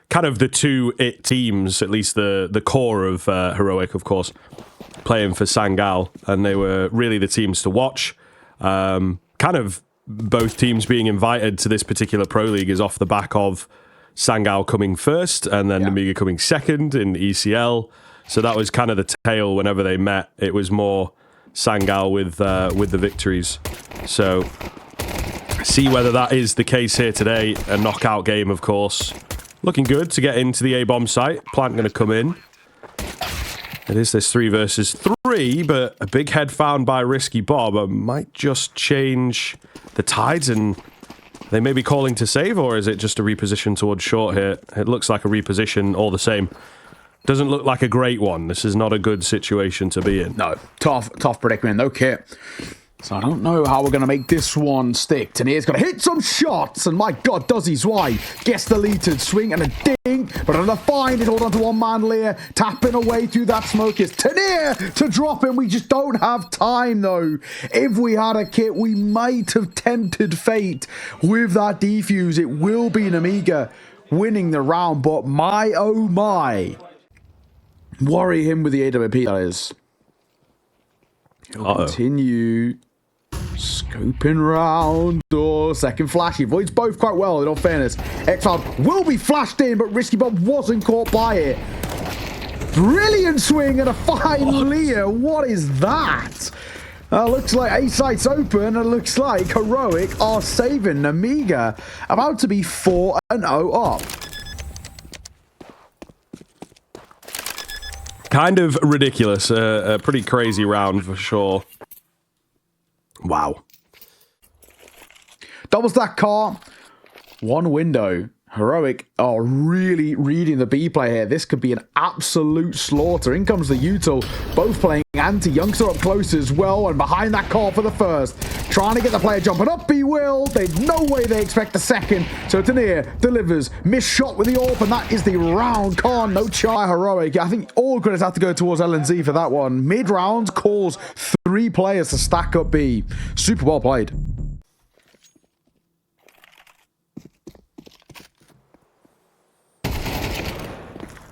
kind of the two teams, at least the core of Heroic, of course, playing for Sangal, and they were really the teams to watch. Kind of both teams being invited to this particular Pro League is off the back of Sangal coming first and then Nemiga coming second in ECL. So that was kind of the tale whenever they met. It was more Sangal with the victories. So see whether that is the case here today. A knockout game, of course. Looking good to get into the A-bomb site. Plant going to come in. It is this 3 versus 3, but a big head found by Risky Bob might just change the tides, and they may be calling to save, or is it just a reposition towards short here? It looks like a reposition all the same. Doesn't look like a great one. This is not a good situation to be in. No, tough predicament, no kit. So I don't know how we're going to make this one stick. Tanir's going to hit some shots, and my God, does he? Why? Gets deleted, swing and a ding, but another find. He's hold on to one man, Lear, tapping away through that smoke. Is Tanir to drop him. We just don't have time, though. If we had a kit, we might have tempted fate with that defuse. It will be Nemiga winning the round, but my, oh my. Worry him with the AWP, that is. He'll continue scoping round. Oh, second flash. He avoids both quite well, in all fairness. Exiled will be flashed in, but Risky Bob wasn't caught by it. Brilliant swing and a fine Lear. What is that? Looks like A site's open, and it looks like Heroic are saving Nemiga. About to be 4-0 up. Kind of ridiculous. A pretty crazy round for sure. Wow. Double stack car. One window. Heroic are really reading the B play here. This could be an absolute slaughter. In comes the util. Both playing anti-youngster up close as well. And behind that car for the first. Trying to get the player jumping up. He will. There's no way they expect the second. So Tanir delivers. Missed shot with the AWP. And that is the round. Khan, no chai. Heroic. I think all credits have to go towards LNZ for that one. Mid-round calls 3 players to stack up B. Super well played.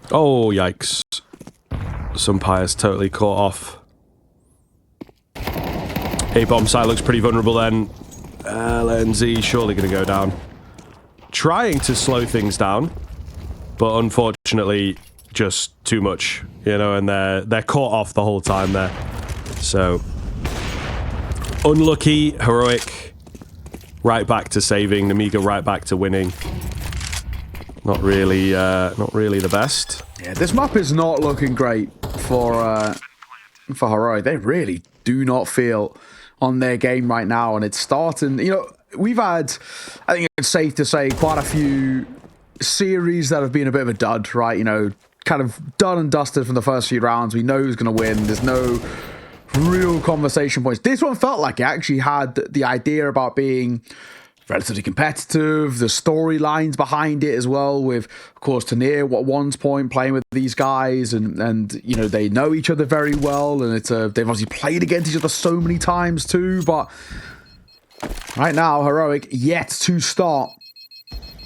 Oh, yikes. Sumpire's totally caught off. A-bomb side looks pretty vulnerable then. LNZ surely going to go down. Trying to slow things down, but unfortunately just too much, you know, and they're caught off the whole time there. So unlucky. Heroic right back to saving. Nemiga right back to winning. Not really the best. Yeah, this map is not looking great for Heroic. They really do not feel on their game right now, and it's starting. You know, we've had, I think it's safe to say, quite a few series that have been a bit of a dud, right? You know, kind of done and dusted from the first few rounds. We know who's going to win. There's no real conversation points. This one felt like it actually had the idea about being relatively competitive, the storylines behind it as well, with, of course, Tanir at one point playing with these guys, and you know, they know each other very well, and it's they've obviously played against each other so many times too, but right now, Heroic yet to start.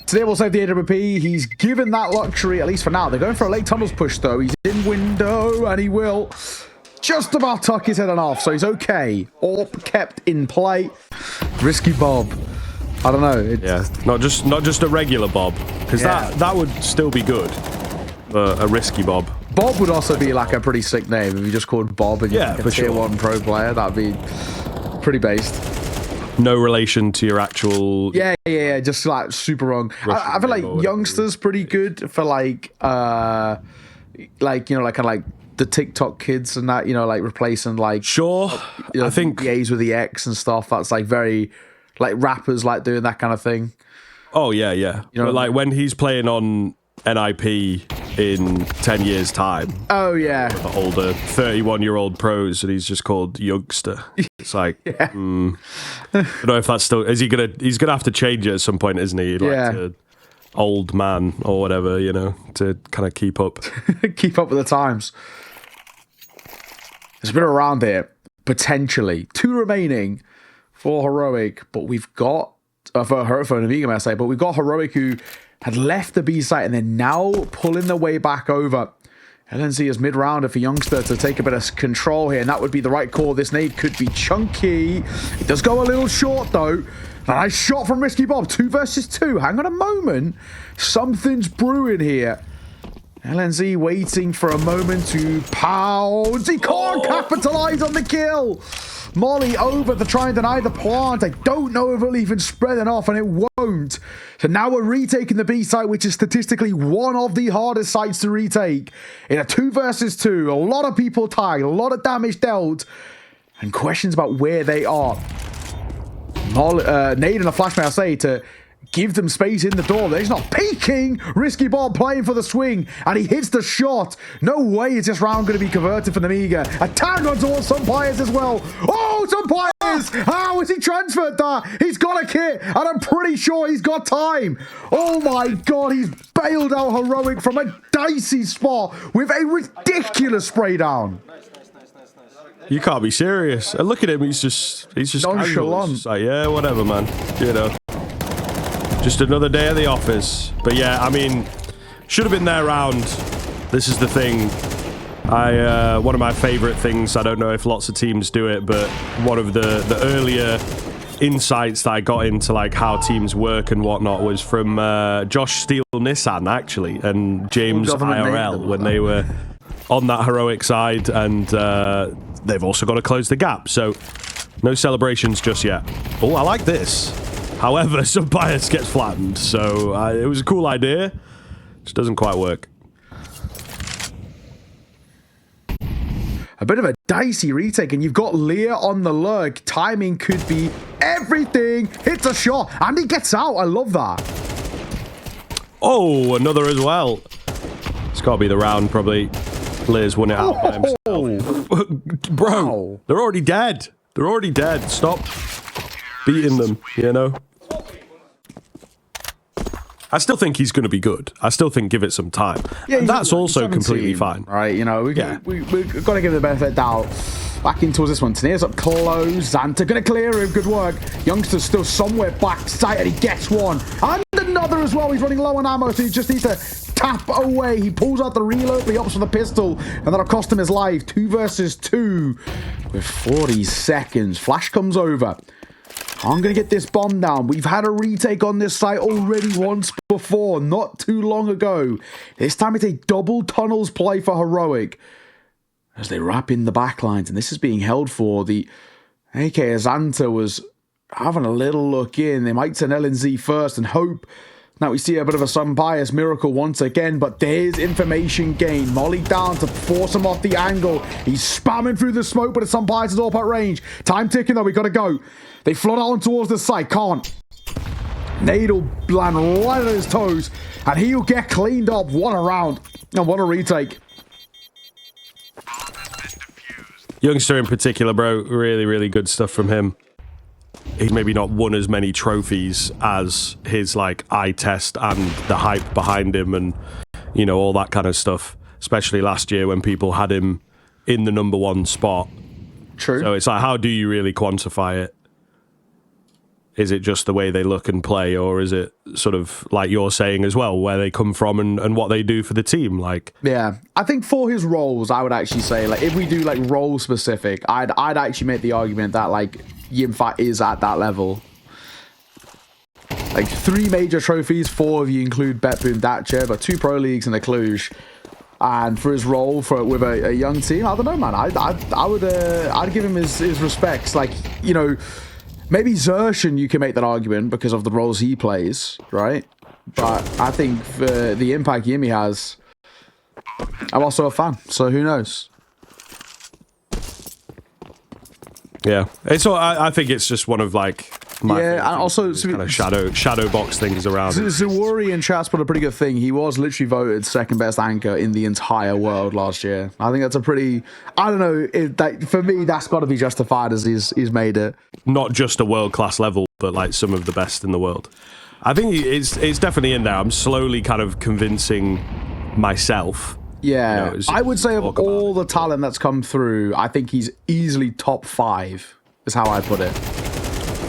Tanir will save the AWP. He's given that luxury, at least for now. They're going for a late tunnels push, though. He's in window, and he will just about tuck his head on off, so he's okay. AWP kept in play. Risky Bob. I don't know. Yeah, not just a regular Bob, because that would still be good. A risky Bob. Bob would also be like a pretty sick name if you just called Bob and you're like a tier 1 pro player. That'd be pretty based. No relation to your actual. Yeah. Just like super wrong. I feel like youngsters pretty good for like you know, like kind of like the TikTok kids and that, you know, like replacing like sure. You know, I think the A's with the X and stuff. That's like very. Like rappers like doing that kind of thing. Oh, yeah. You know, but like when he's playing on NIP in 10 years' time. Oh, yeah. The older 31-year-old pros, and he's just called youngster. It's like, I don't know if that's still... He's going to have to change it at some point, isn't he? Like to old man or whatever, you know, to kind of keep up. Keep up with the times. There's a bit around here, potentially. 2 remaining for Heroic, but we've got for Nemiga, I say, but we've got Heroic who had left the B site and they're now pulling their way back over. LNZ is mid-rounder for Youngster to take a bit of control here, and that would be the right call. This nade could be chunky. It does go a little short, though. A nice shot from Risky Bob. 2 versus 2. Hang on a moment. Something's brewing here. LNZ waiting for a moment to pounce. He can't capitalize on the kill. Molly over to try and deny the plant. I don't know if it'll even spread enough, and it won't. So now we're retaking the B site, which is statistically one of the hardest sites to retake. In a 2 versus 2, a lot of people tagged, a lot of damage dealt, and questions about where they are. Nade and a flash, may I say, to give them space in the door. He's not peeking. Risky Bob playing for the swing, and he hits the shot. No way is this round going to be converted for Nemiga. A tag on towards Sumpires as well. Oh, Sumpires! How has he transferred that? He's got a kit, and I'm pretty sure he's got time. Oh my god, he's bailed out Heroic from a dicey spot with a ridiculous spray down. You can't be serious. And look at him, he's just nonchalant. Just like, yeah, whatever, man. You know. Just another day at the office. But yeah, I mean, should have been there round. This is the thing. One of my favorite things, I don't know if lots of teams do it, but one of the earlier insights that I got into like how teams work and whatnot was from Josh Steele Nissan, actually, and James IRL when they were on that Heroic side, and they've also got to close the gap. So no celebrations just yet. Oh, I like this. However, some bias gets flattened, so it was a cool idea. Just doesn't quite work. A bit of a dicey retake, and you've got Lear on the lurk. Timing could be everything. Hits a shot, and he gets out. I love that. Oh, another as well. It's got to be the round, probably. Lear's won it out by himself. Bro, wow. They're already dead. They're already dead. Stop beating them, you know? I still think he's going to be good. I still think give it some time. Yeah, and that's also completely fine. Right, you know, we've got to give it the benefit of the doubt. Back in towards this one. Taneer's up close. Xanta going to clear him. Good work. Youngster's still somewhere back sight, and he gets one. And another as well. He's running low on ammo, so he just needs to tap away. He pulls out the reload, but he opts for the pistol, and that'll cost him his life. 2 versus 2 with 40 seconds. Flash comes over. I'm going to get this bomb down. We've had a retake on this site already once before, not too long ago. This time it's a double tunnels play for Heroic as they wrap in the backlines, and this is being held for the AK Xanta was having a little look in. They might send LNZ first and hope. Now we see a bit of a Sun-Bias miracle once again, but there's information gain. Molly down to force him off the angle. He's spamming through the smoke, but Sun-Bias is all at range. Time ticking though, we got to go. They flood out towards the site, can't. Nade will land right at his toes, and he'll get cleaned up. What a round, and what a retake. Youngster in particular, bro, really, really good stuff from him. He's maybe not won as many trophies as his like eye test and the hype behind him and, you know, all that kind of stuff, especially last year when people had him in the #1 spot. True. So it's like, how do you really quantify it? Is it just the way they look and play, or is it sort of like you're saying as well, where they come from and what they do for the team? Like, yeah, I think for his roles, I would actually say, like, if we do like role specific, I'd actually make the argument that like Yimfat is at that level. Like 3 major trophies, 4 of you include Betboom Datcher, but 2 Pro Leagues and a Cluj. And for his role with a young team, I don't know, man. I'd give him his respects. Like, you know. Maybe Zershan, you can make that argument because of the roles he plays, right? But I think for the impact Yimmy has, I'm also a fan, so who knows? Yeah, it's all, I think it's just one of like my and also kind of shadow box things around. Zawuri in chat's put a pretty good thing. He was literally voted 2nd best anchor in the entire world last year. I think that's a pretty, I don't know, for me that's got to be justified as he's made it. Not just a world-class level, but like some of the best in the world. I think it's definitely in there. I'm slowly kind of convincing myself. Yeah, I would say of all the talent that's come through, I think he's easily top 5, is how I put it.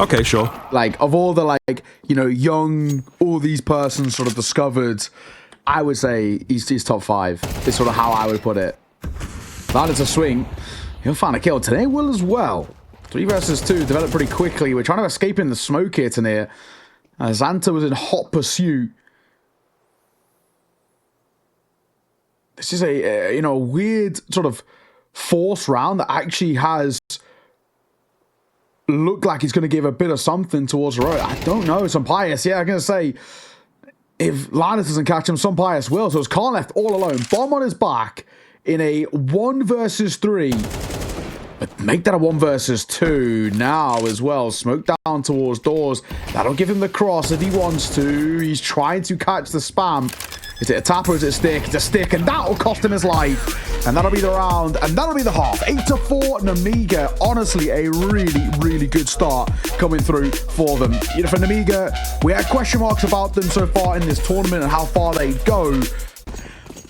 Okay, sure. Like, of all the, like, you know, young, all these persons sort of discovered, I would say he's top 5. Is sort of how I would put it. That is a swing. He'll find a kill. Today will as well. 3 versus 2 developed pretty quickly. We're trying to escape in the smoke here, Tanir. Xanta was in hot pursuit. This is a you know, weird sort of force round that actually has looked like it's going to give a bit of something towards Heroic. I don't know. Some Pius. Yeah, I'm going to say if Linus doesn't catch him, some Pius will. So it's Khan left all alone. Bomb on his back in a 1 versus 3. But make that a 1 versus 2 now as well. Smoke down towards doors. That'll give him the cross if he wants to. He's trying to catch the spam. Is it a tap or is it a stick? It's a stick, and that'll cost him his life. And that'll be the round, and that'll be the half. 8-4 Nemiga. Honestly, a really, really good start coming through for them. You know, for Nemiga, we had question marks about them so far in this tournament and how far they go.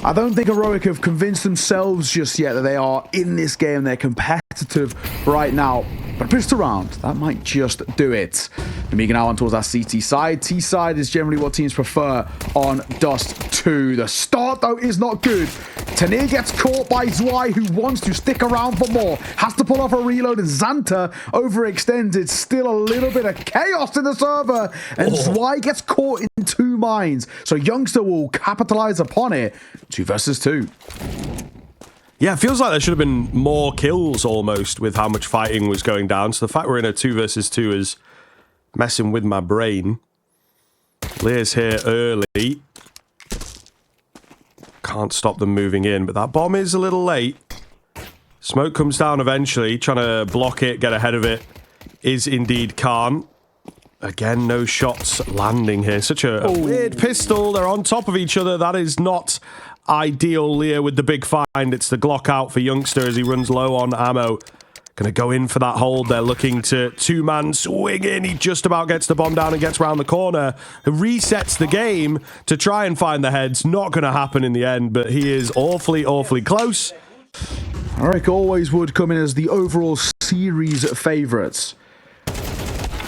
I don't think Heroic have convinced themselves just yet that they are in this game. They're competitive right now. But pushed around, that might just do it. Nemiga now on towards that CT side. T side is generally what teams prefer on Dust 2. The start, though, is not good. Tanir gets caught by Zwei, who wants to stick around for more. Has to pull off a reload, and Xanta overextended. Still a little bit of chaos in the server. And Zwei gets caught in 2 mines. So Youngster will capitalize upon it. 2 versus 2. Yeah, it feels like there should have been more kills almost with how much fighting was going down. So the fact we're in a 2 versus 2 is messing with my brain. Lear's here early. Can't stop them moving in, but that bomb is a little late. Smoke comes down eventually, trying to block it, get ahead of it. Is indeed Khan. Again, no shots landing here. Such a weird pistol. They're on top of each other. That is not ideal. Lear with the big find. It's the Glock out for Youngster as he runs low on ammo. Going to go in for that hold. They're looking to 2-man swing in. He just about gets the bomb down and gets around the corner. Resets the game to try and find the heads. Not going to happen in the end, but he is awfully, awfully close. Heroic always would come in as the overall series favourites.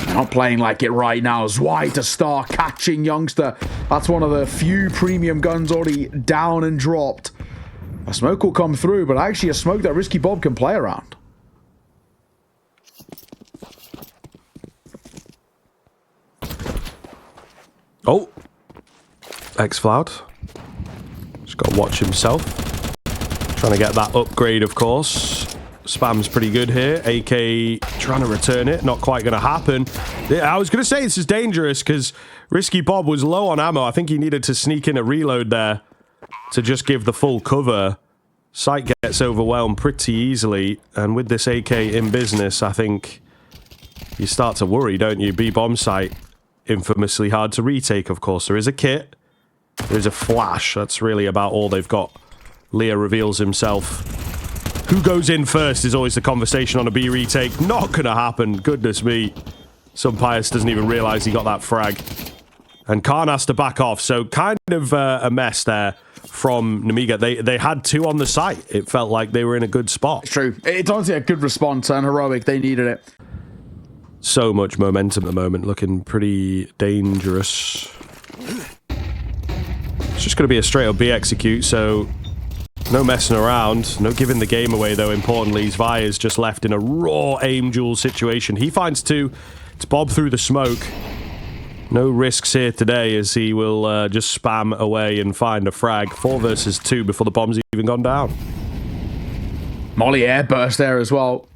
Not playing like it right now. Zwei to start catching Youngster. That's one of the few premium guns already down and dropped. A smoke will come through, but actually a smoke that Risky Bob can play around. Oh. X-Floud. Just got to watch himself. Trying to get that upgrade, of course. Spam's pretty good here. AK trying to return it. Not quite going to happen. I was going to say this is dangerous because Risky Bob was low on ammo. I think he needed to sneak in a reload there to just give the full cover. Sight gets overwhelmed pretty easily. And with this AK in business, I think you start to worry, don't you? B-bomb site, infamously hard to retake, of course. There is a kit. There is a flash. That's really about all they've got. Lear reveals himself. Who goes in first is always the conversation on a B retake. Not gonna happen. Goodness me. Some Pius doesn't even realize he got that frag. And Khan has to back off. So kind of a mess there from Nemiga. They had 2 on the site. It felt like they were in a good spot. It's true. It's honestly a good response, and Heroic, they needed it. So much momentum at the moment. Looking pretty dangerous. It's just going to be a straight up B execute, so no messing around. No giving the game away, though, importantly. Zwei is just left in a raw aim duel situation. He finds 2. It's Bob through the smoke. No risks here today as he will just spam away and find a frag. 4 versus 2 before the bomb's even gone down. Molly airburst there as well.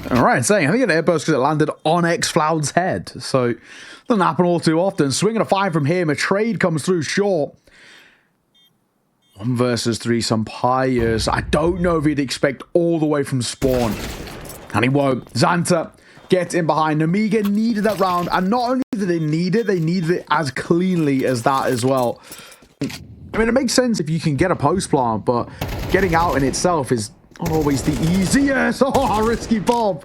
All right, saying I think an airburst because it landed on X-Floud's head. So it doesn't happen all too often. Swinging a 5 from him. A trade comes through short. 1 versus 3, some Pius. I don't know if he'd expect all the way from spawn. And he won't. Xanta gets in behind. Nemiga needed that round. And not only did they need it as cleanly as that as well. I mean, it makes sense if you can get a post plant, but getting out in itself is Always the easiest. Oh, risky Bob.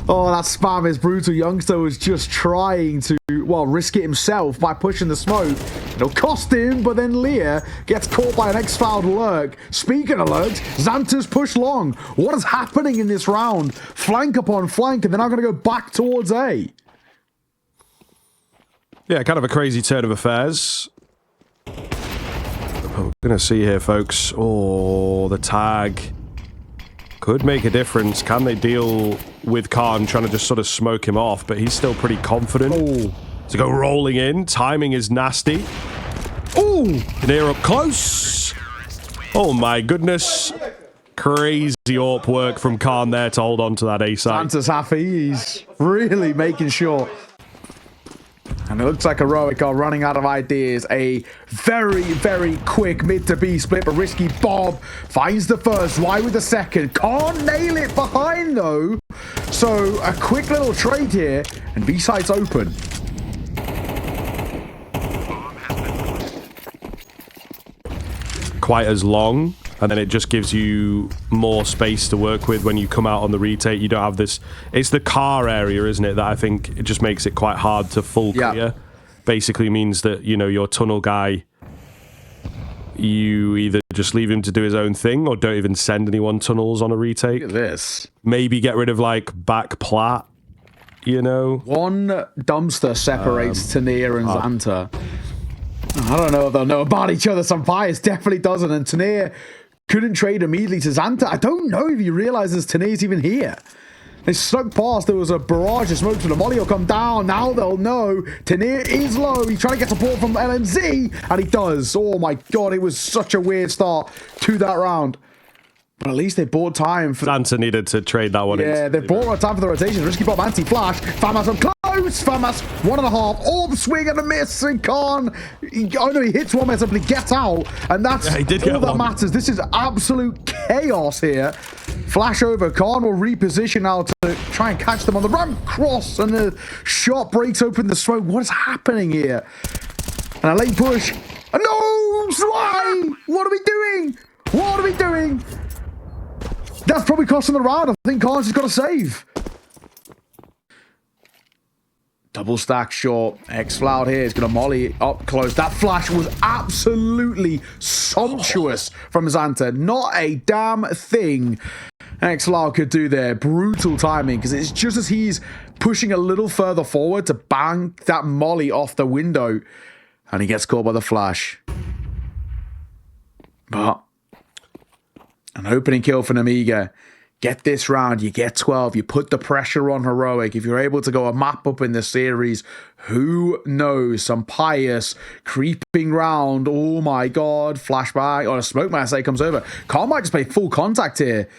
Oh, that spam is brutal. Youngster was just trying to, well, risk it himself by pushing the smoke. It'll cost him, but then Leah gets caught by an X-Fouled lurk. Speaking of lurks, Xanta's push long. What is happening in this round? Flank upon flank, and they're now going to go back towards A. Yeah, kind of a crazy turn of affairs. We're going to see here, folks. Oh, the tag could make a difference. Can they deal with Khan trying to just sort of smoke him off? But he's still pretty confident to go rolling in. Timing is nasty. Oh, near up close. Oh my goodness. Crazy AWP work from Khan there to hold on to that A side. Santa's happy. He's really making sure. And it looks like Heroic are running out of ideas. A very, very quick mid to B split, but risky Bob finds the first. Why with the second? Can't nail it behind though. So a quick little trade here, and B side's open. Quite as long, and then it just gives you more space to work with when you come out on the retake. You don't have this. It's the car area, isn't it, that I think it just makes it quite hard to full clear. Basically means that, you know, your tunnel guy, you either just leave him to do his own thing or don't even send anyone tunnels on a retake. Look at this. Maybe get rid of like back plat, you know. One dumpster separates Tania and Xanta. I don't know if they'll know about each other. Some bias definitely doesn't. And Tania couldn't trade immediately to Xanta. I don't know if he realizes Tania's even here. They snuck past. There was a barrage of smoke, so the molly will come down. Now they'll know. Tania is low. He's trying to get support from LMZ, and he does. Oh my god, it was such a weird start to that round. But at least they bought time for... Xanta needed to trade that one. Yeah, they bought time for the rotation. Risky Bob anti-flash. Famas up close. Famas 1.5. Orb swing and a miss. And Khan... he hits one mess up and he gets out. And that's all that matters. This is absolute chaos here. Flash over. Khan will reposition now to try and catch them on the run. Cross. And the shot breaks open the smoke. What is happening here? And a late push. No! Why? What are we doing? What are we doing? That's probably costing the round. I think Khan's just got to save. Double stack short. X-Floud here is going to molly up close. That flash was absolutely sumptuous from Xanta. Not a damn thing X-Floud could do there. Brutal timing, because it's just as he's pushing a little further forward to bang that molly off the window. And he gets caught by the flash. But... an opening kill for Nemiga. Get this round, you get 12, you put the pressure on Heroic. If you're able to go a map up in the series, who knows? Some pious creeping round. Oh my god, flashback, or a smoke man say comes over. Khan might just play full contact here.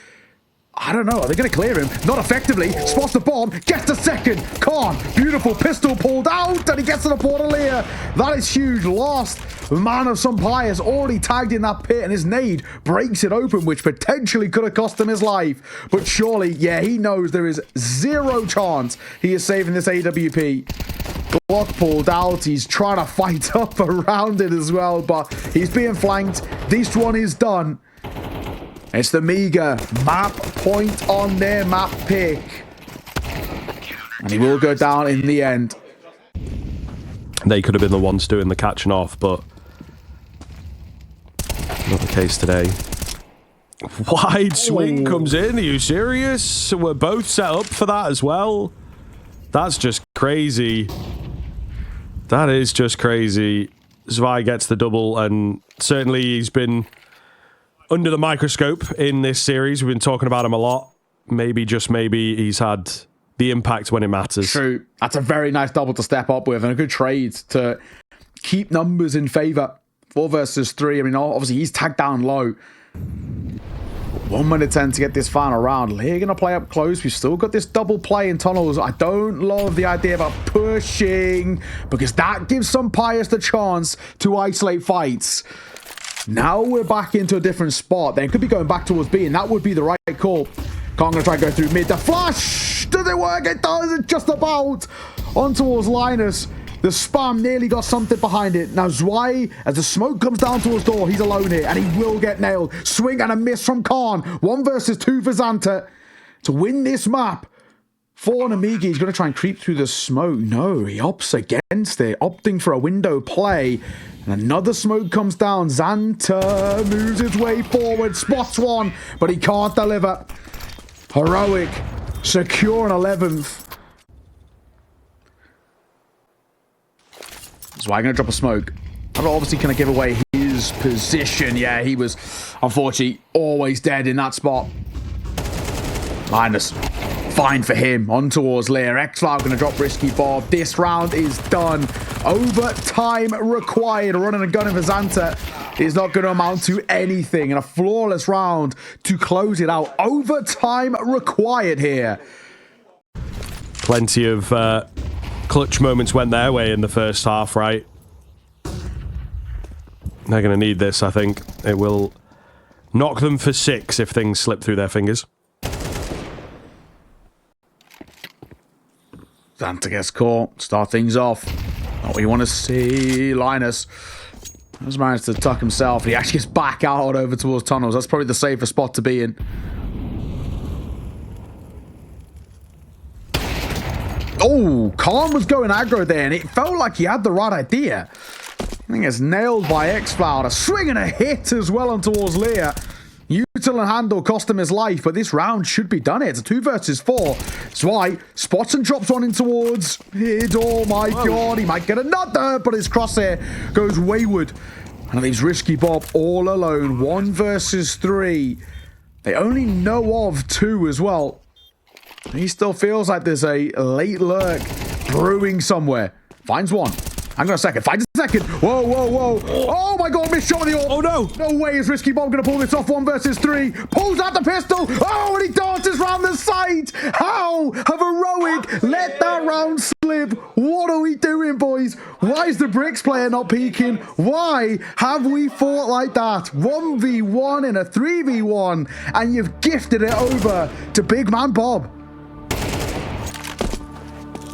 I don't know, are they going to clear him? Not effectively. Spots the bomb, gets the second. Khan, beautiful pistol pulled out, and he gets to the Portalier. That is huge. Lost. Man of some bias already tagged in that pit, and his nade breaks it open, which potentially could have cost him his life. But surely, yeah, he knows there is zero chance he is saving this AWP. Glock pulled out. He's trying to fight up around it as well, but he's being flanked. This one is done. It's the Nemiga map point on their map pick. And he will go down in the end. They could have been the ones doing the catching off, but not the case today. Wide swing comes in. Are you serious? We're both set up for that as well. That's just crazy. That is just crazy. Zwei gets the double, and certainly he's been under the microscope in this series. We've been talking about him a lot. Maybe, just maybe, he's had the impact when it matters. True. That's a very nice double to step up with, and a good trade to keep numbers in favor. 4 versus 3. I mean, obviously, he's tagged down low. 1 minute 10 to get this final round. Lear going to play up close. We've still got this double play in tunnels. I don't love the idea about pushing, because that gives some pious the chance to isolate fights. Now we're back into a different spot. They could be going back towards B, and that would be the right call. Khan going to try and go through mid. The flash! Does it work? It does. It's just about on towards Linus. The spam nearly got something behind it. Now Zwei, as the smoke comes down towards door, he's alone here, and he will get nailed. Swing and a miss from Khan. 1 versus 2 for Xanta to win this map. For Nemiga, he's going to try and creep through the smoke. No, he opts against it, opting for a window play. And another smoke comes down. Xanta moves his way forward, spots one, but he can't deliver. Heroic secure an 11th. Zwei going to drop a smoke. That obviously going to give away his position. Yeah, he was unfortunately always dead in that spot. Minus. Fine for him. On towards Lear. X-File going to drop Risky Bob. This round is done. Overtime required. Running and gunning for Xanta is not going to amount to anything. And a flawless round to close it out. Overtime required here. Plenty of clutch moments went their way in the first half, right? They're going to need this, I think. It will knock them for 6 if things slip through their fingers. Xanta gets caught. Start things off. Not what you want to see. Linus has managed to tuck himself. He actually gets back out over towards tunnels. That's probably the safest spot to be in. Oh, Khan was going aggro there, and it felt like he had the right idea. I think it's nailed by X-Cloud. A swing and a hit as well on towards Lear. Util and handle cost him his life, but this round should be done. It's a 2 versus 4. Zwei spots and drops one in towards it. Oh my god, he might get another, but his crosshair goes wayward. And it leaves Risky Bob all alone. 1 versus 3. They only know of 2 as well. He still feels like there's a late lurk brewing somewhere. Finds one. Hang on a second. Finds a second. Whoa, whoa, whoa. Oh my god, missed shot with the AWP. Oh no. No way is Risky Bob going to pull this off. 1 versus 3. Pulls out the pistol. Oh, and he dances round the side. How have Heroic let that round slip? What are we doing, boys? Why is the Bricks player not peeking? Why have we fought like that? 1v1 in a 3v1, and you've gifted it over to Big Man Bob.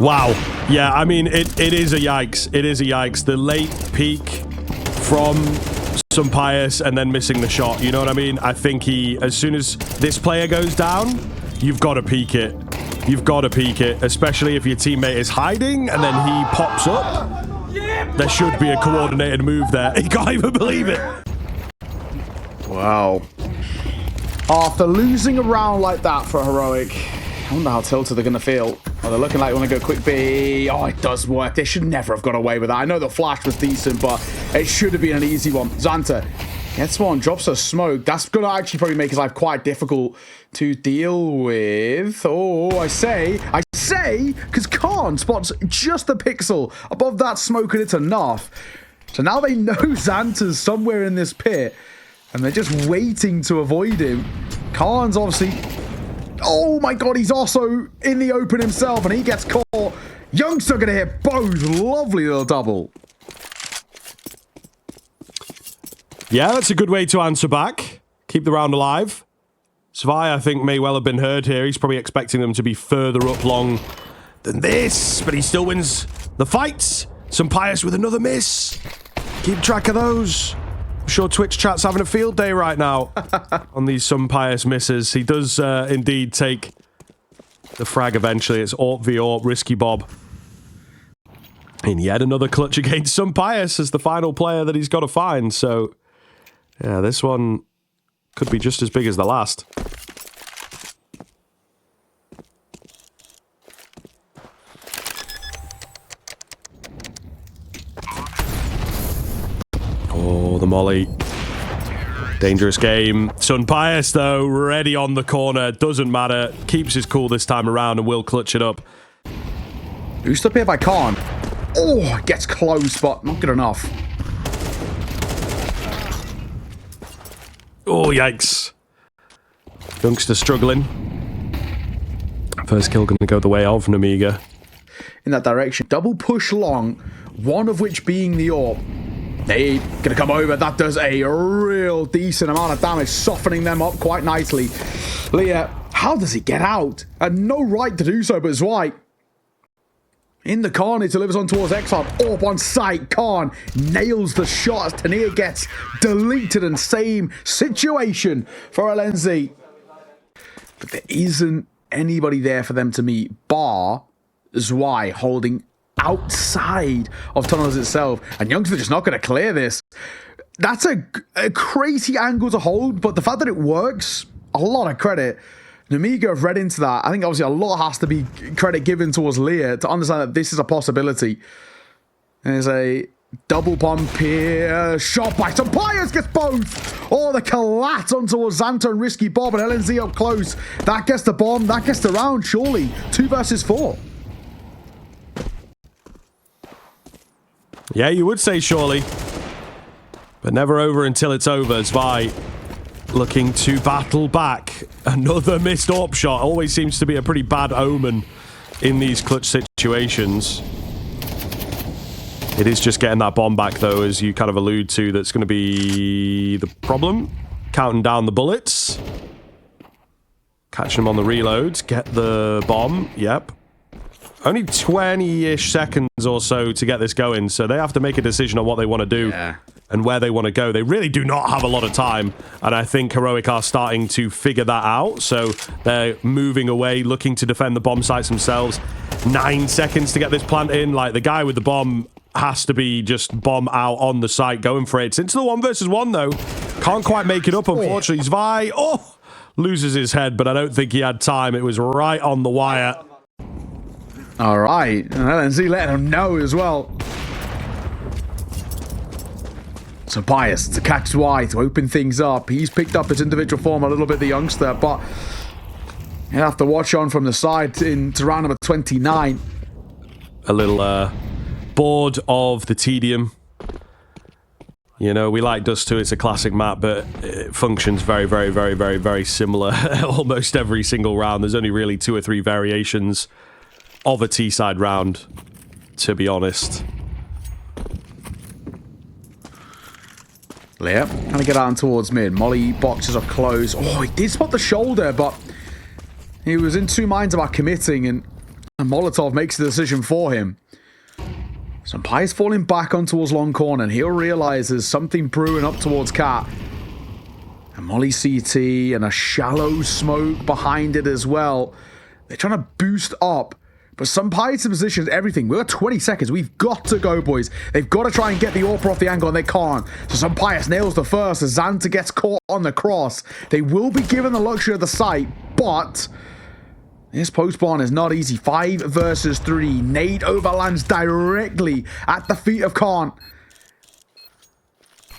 Wow. Yeah, I mean, it is a yikes. It is a yikes. The late peak from some Pius and then missing the shot. You know what I mean? I think as soon as this player goes down, you've got to peek it. You've got to peek it, especially if your teammate is hiding and then he pops up. There should be a coordinated move there. You can't even believe it. Wow. After losing a round like that for Heroic, I wonder how tilted they're going to feel. Oh, they're looking like they want to go quick B. Oh, it does work. They should never have got away with that. I know the flash was decent, but it should have been an easy one. Xanta gets one, drops a smoke. That's going to actually probably make his life quite difficult to deal with. Oh, I say, because Khan spots just a pixel above that smoke, and it's enough. So now they know Xanta's somewhere in this pit, and they're just waiting to avoid him. Khan's obviously... Oh my god, he's also in the open himself, and he gets caught. Youngster going to hit both. Lovely little double. Yeah, that's a good way to answer back. Keep the round alive. Zwei, I think, may well have been heard here. He's probably expecting them to be further up long than this, but he still wins the fights. Some Pius with another miss. Keep track of those. I'm sure Twitch chat's having a field day right now on these some Pius misses. He does indeed take the frag eventually. It's AWP v AWP, Risky Bob. And yet another clutch against some Pius as the final player that he's got to find. So, yeah, this one could be just as big as the last. Oh, the molly. Dangerous game. Sun Pius, though, ready on the corner. Doesn't matter. Keeps his cool this time around and will clutch it up. Boost up here by Khan. Oh, gets close, but not good enough. Oh, yikes. Youngster struggling. First kill going to go the way of Nemiga. In that direction. Double push long, one of which being the AWP. They gonna come over. That does a real decent amount of damage, softening them up quite nicely. Leah, how does he get out? And no right to do so, but Zwei. In the corner, he delivers on towards Exxon. Orb on sight. Khan nails the shot as Tania gets deleted, and same situation for LNZ. But there isn't anybody there for them to meet, bar Zwei holding outside of tunnels itself. And Youngster just not going to clear this. That's a crazy angle to hold, but the fact that it works, a lot of credit. Nemiga have read into that. I think obviously a lot has to be credit given towards Leah to understand that this is a possibility. There's a double pump here. Shot by Sampayas, gets both. Oh, the collat on towards Xanta and Risky Bob, and LNZ up close. That gets the bomb. That gets the round, surely. 2 versus 4. Yeah, you would say surely. But never over until it's over. Zwei looking to battle back. Another missed AWP shot. Always seems to be a pretty bad omen in these clutch situations. It is just getting that bomb back, though, as you kind of allude to, that's going to be the problem. Counting down the bullets. Catching them on the reloads. Get the bomb. Yep. Only 20-ish seconds or so to get this going, so they have to make a decision on what they want to do. Yeah. And where they want to go. They really do not have a lot of time, and I think Heroic are starting to figure that out, so they're moving away, looking to defend the bomb sites themselves. 9 seconds to get this plant in. Like, the guy with the bomb has to be just bomb out on the site, going for it. It's into the 1 versus 1, though. Can't quite make it up, unfortunately. Zwei, loses his head, but I don't think he had time. It was right on the wire. All right, and LNZ letting him know as well. So Bias to catch Zwei, to open things up. He's picked up his individual form a little bit, the youngster, but you have to watch on from the side into round number 29. A little bored of the tedium. You know, we like Dust 2, it's a classic map, but it functions very, very, very, very, very similar almost every single round. There's only really 2 or 3 variations of a T-side round, to be honest. Leah trying to get out towards mid. Molly boxes are closed. Oh, he did spot the shoulder, but he was in 2 minds about committing, and Molotov makes the decision for him. Sampai's falling back on towards long corner, and he'll realize there's something brewing up towards Cat. And Molly CT and a shallow smoke behind it as well. They're trying to boost up. But Sampai's positions everything. We've got 20 seconds. We've got to go, boys. They've got to try and get the AWP off the angle, and they can't. So Sampai's nails the first as Xanta gets caught on the cross. They will be given the luxury of the site, but this post-spawn is not easy. 5 versus 3. Nade overlands directly at the feet of Khan.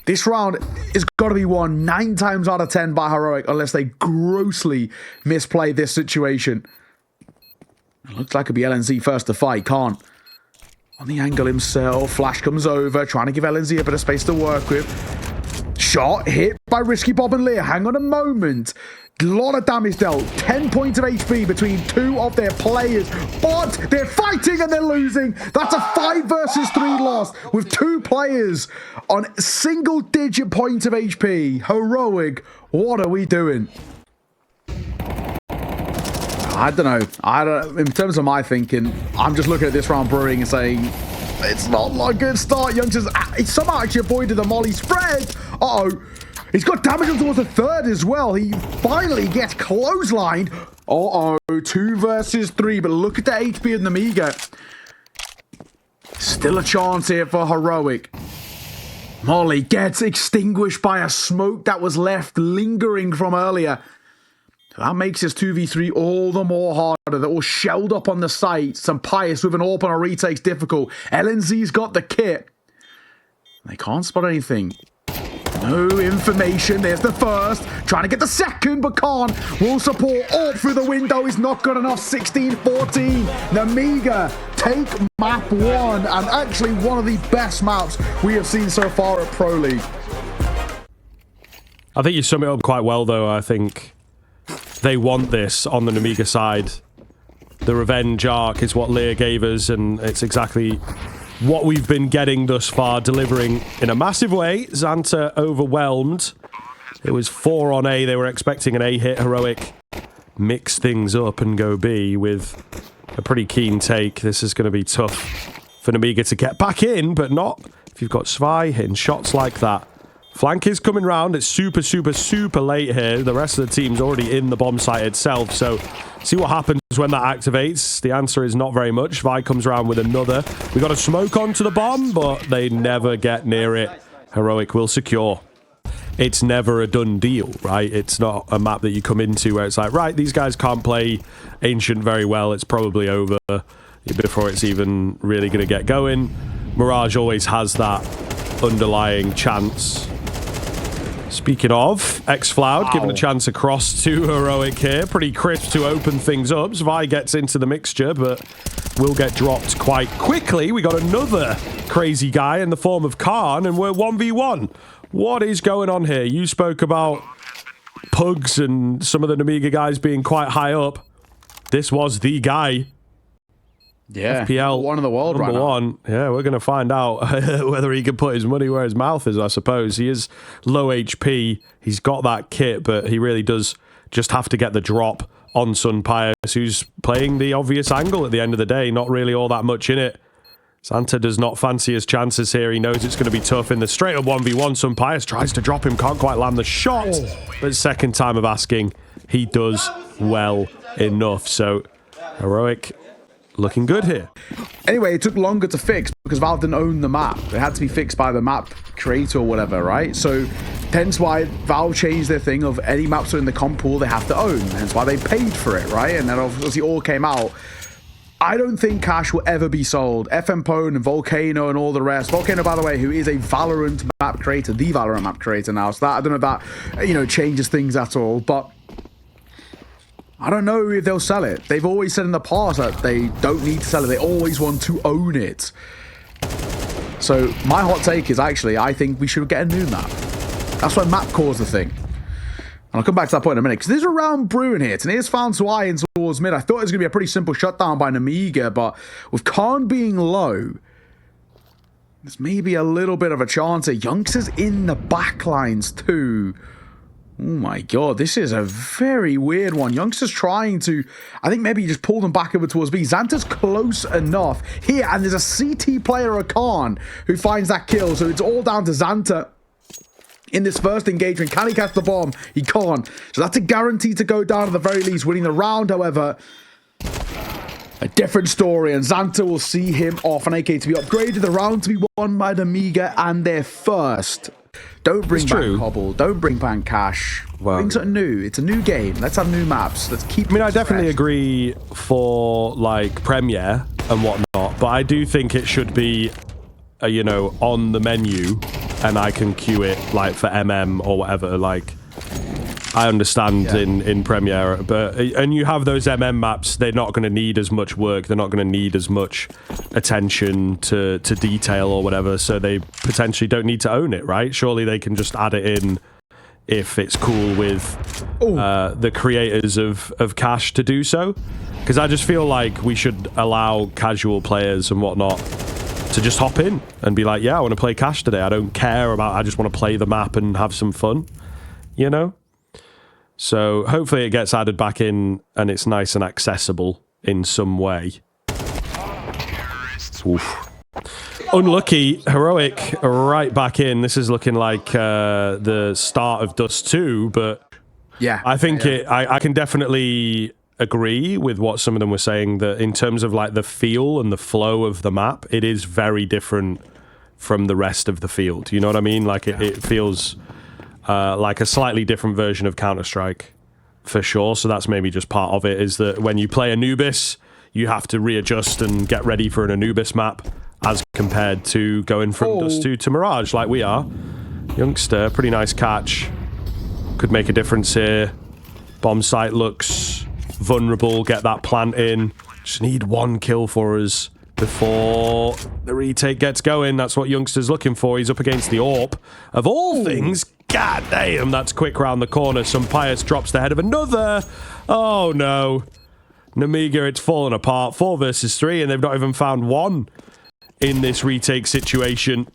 This round is got to be won 9 times out of 10 by Heroic unless they grossly misplay this situation. It looks like it'll be LNZ first to fight. Khan on the angle himself. Flash comes over, trying to give LNZ a bit of space to work with. Shot hit by Risky Bob and Leah. Hang on a moment. A lot of damage dealt. 10 points of HP between 2 of their players. But they're fighting and they're losing. That's a 5 versus 3 loss with 2 players on single-digit points of HP. Heroic, what are we doing? I don't know. In terms of my thinking, I'm just looking at this round brewing and saying, it's not a good start. Youngsters, he somehow actually avoided the molly spread. Uh-oh. He's got damage on towards the 3rd as well. He finally gets clotheslined. Uh-oh. 2 versus 3, but look at the HP of Nemiga. Still a chance here for Heroic. Molly gets extinguished by a smoke that was left lingering from earlier. That makes this 2v3 all the more harder. They're all shelled up on the site. Sampai's with an AWP on a retake's difficult. LNZ's got the kit. They can't spot anything. No information. There's the first. Trying to get the second, but can't. Will support. AWP through the window is not good enough. 16-14. Nemiga take map 1. And actually one of the best maps we have seen so far at Pro League. I think you sum it up quite well, though. I think they want this on the Nemiga side. The revenge arc is what Leah gave us, and it's exactly what we've been getting thus far, delivering in a massive way. Xanta overwhelmed. It was 4 on A. They were expecting an A hit. Heroic mix things up and go B with a pretty keen take. This is going to be tough for Nemiga to get back in, but not if you've got Svi hitting shots like that. Flank is coming round. It's super, super, super late here. The rest of the team's already in the bomb site itself. So see what happens when that activates. The answer is not very much. Vi comes around with another. We got a smoke onto the bomb, but they never get near it. Heroic will secure. It's never a done deal, right? It's not a map that you come into where it's like, right, these guys can't play Ancient very well. It's probably over before it's even really going to get going. Mirage always has that underlying chance. Speaking of, X-Floud given a chance across to Heroic here. Pretty crisp to open things up. Svi gets into the mixture, but will get dropped quite quickly. We got another crazy guy in the form of Khan, and we're 1v1. What is going on here? You spoke about Pugs and some of the Nemiga guys being quite high up. This was the guy. Yeah, FPL one in the world right now. #1. Yeah, we're going to find out whether he can put his money where his mouth is, I suppose. He is low HP. He's got that kit, but he really does just have to get the drop on Sun Pius, who's playing the obvious angle at the end of the day. Not really all that much in it. Santa does not fancy his chances here. He knows it's going to be tough in the straight-up 1v1. Sun Pius tries to drop him, can't quite land the shot. But second time of asking, he does well enough. So, Heroic looking good here. Anyway, it took longer to fix because Valve didn't own the map. It had to be fixed by the map creator or whatever, right? So hence why Valve changed their thing of any maps that are in the comp pool they have to own. Hence why they paid for it, right? And then obviously all came out. I don't think Cash will ever be sold. FM Pone and Volcano and all the rest. Volcano, by the way, who is a Valorant map creator, the Valorant map creator now. So that, I don't know if that, changes things at all. But I don't know if they'll sell it. They've always said in the past that they don't need to sell it. They always want to own it. So my hot take is actually, I think we should get a new map. That's why map core is the thing. And I'll come back to that point in a minute, because there's a round brewing here. Taneer's found Zwei in towards mid. I thought it was going to be a pretty simple shutdown by Nemiga, but with Khan being low, there's maybe a little bit of a chance here. Youngsters in the backlines too. Oh my god, this is a very weird one. Youngsters trying to, I think maybe just pull them back over towards B. Xanta's close enough here, and there's a CT player, a Khan, who finds that kill. So it's all down to Xanta in this first engagement. Can he catch the bomb? He can't. So that's a guarantee to go down at the very least. Winning the round, however, a different story, and Xanta will see him off. An AK to be upgraded, the round to be won by Nemiga, and their first. Don't bring back Cobble. Don't bring back Cash. Bring something new. It's a new game. Let's have new maps. Let's keep. I mean, I definitely agree for like Premiere and whatnot, but I do think it should be, on the menu, and I can queue it like for MM or whatever. Like, I understand in Premiere, and you have those MM maps. They're not going to need as much work. They're not going to need as much attention to detail or whatever. So they potentially don't need to own it, right? Surely they can just add it in if it's cool with the creators of Cash to do so. Because I just feel like we should allow casual players and whatnot to just hop in and be like, yeah, I want to play Cash today. I don't care about, I just want to play the map and have some fun, So hopefully it gets added back in and it's nice and accessible in some way. Oof. Unlucky. Heroic right back in. This is looking like the start of Dust 2, but yeah, I think I can definitely agree with what some of them were saying, that in terms of like the feel and the flow of the map, it is very different from the rest of the field. You know what I mean? Like it feels like a slightly different version of Counter-Strike for sure. So that's maybe just part of it, is that when you play Anubis, you have to readjust and get ready for an Anubis map as compared to going from Dust 2 to Mirage like we are. Youngster, pretty nice catch. Could make a difference here. Bomb site looks vulnerable. Get that plant in. Just need one kill for us before the retake gets going. That's what Youngster's looking for. He's up against the AWP. Of all things, god damn, that's quick round the corner. Some Pius drops the head of another. Oh no. Nemiga, it's fallen apart. 4 versus 3, and they've not even found one in this retake situation.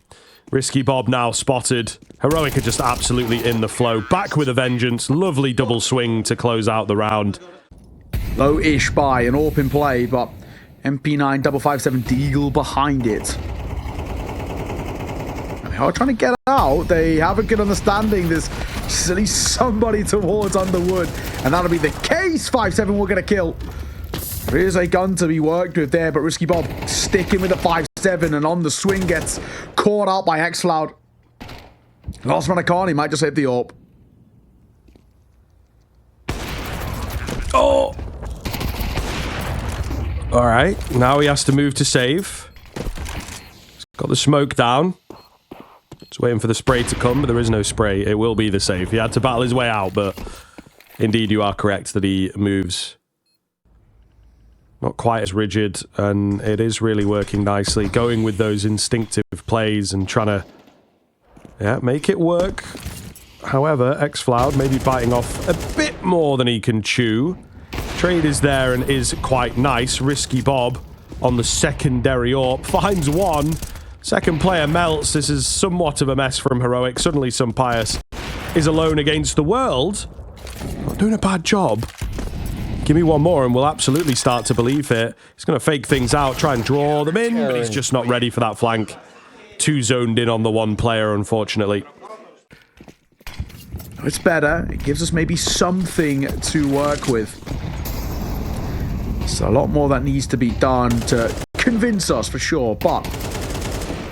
Risky Bob now spotted. Heroic are just absolutely in the flow. Back with a vengeance. Lovely double swing to close out the round. Low-ish buy, an AWP in play, but MP9 557 Deagle behind it. They are trying to get out. They have a good understanding. There's at least somebody towards Underwood, and that'll be the case. 5-7 will get a kill. There is a gun to be worked with there, but Risky Bob sticking with the 5-7, and on the swing gets caught out by Xcloud. Last man of Khan, he might just hit the AWP. Oh! All right, now he has to move to save. He's got the smoke down. Just waiting for the spray to come, but there is no spray. It will be the save. He had to battle his way out, but indeed you are correct that he moves not quite as rigid, and it is really working nicely. Going with those instinctive plays and trying to, yeah, make it work. However, Xcloud may be biting off a bit more than he can chew. Trade is there and is quite nice. Risky Bob on the secondary AWP finds one. Second player melts. This is somewhat of a mess from Heroic. Suddenly some Pious is alone against the world. Not doing a bad job. Give me one more and we'll absolutely start to believe it. He's going to fake things out, try and draw them in, but he's just not ready for that flank. Too zoned in on the one player, unfortunately. It's better. It gives us maybe something to work with. So a lot more that needs to be done to convince us for sure, but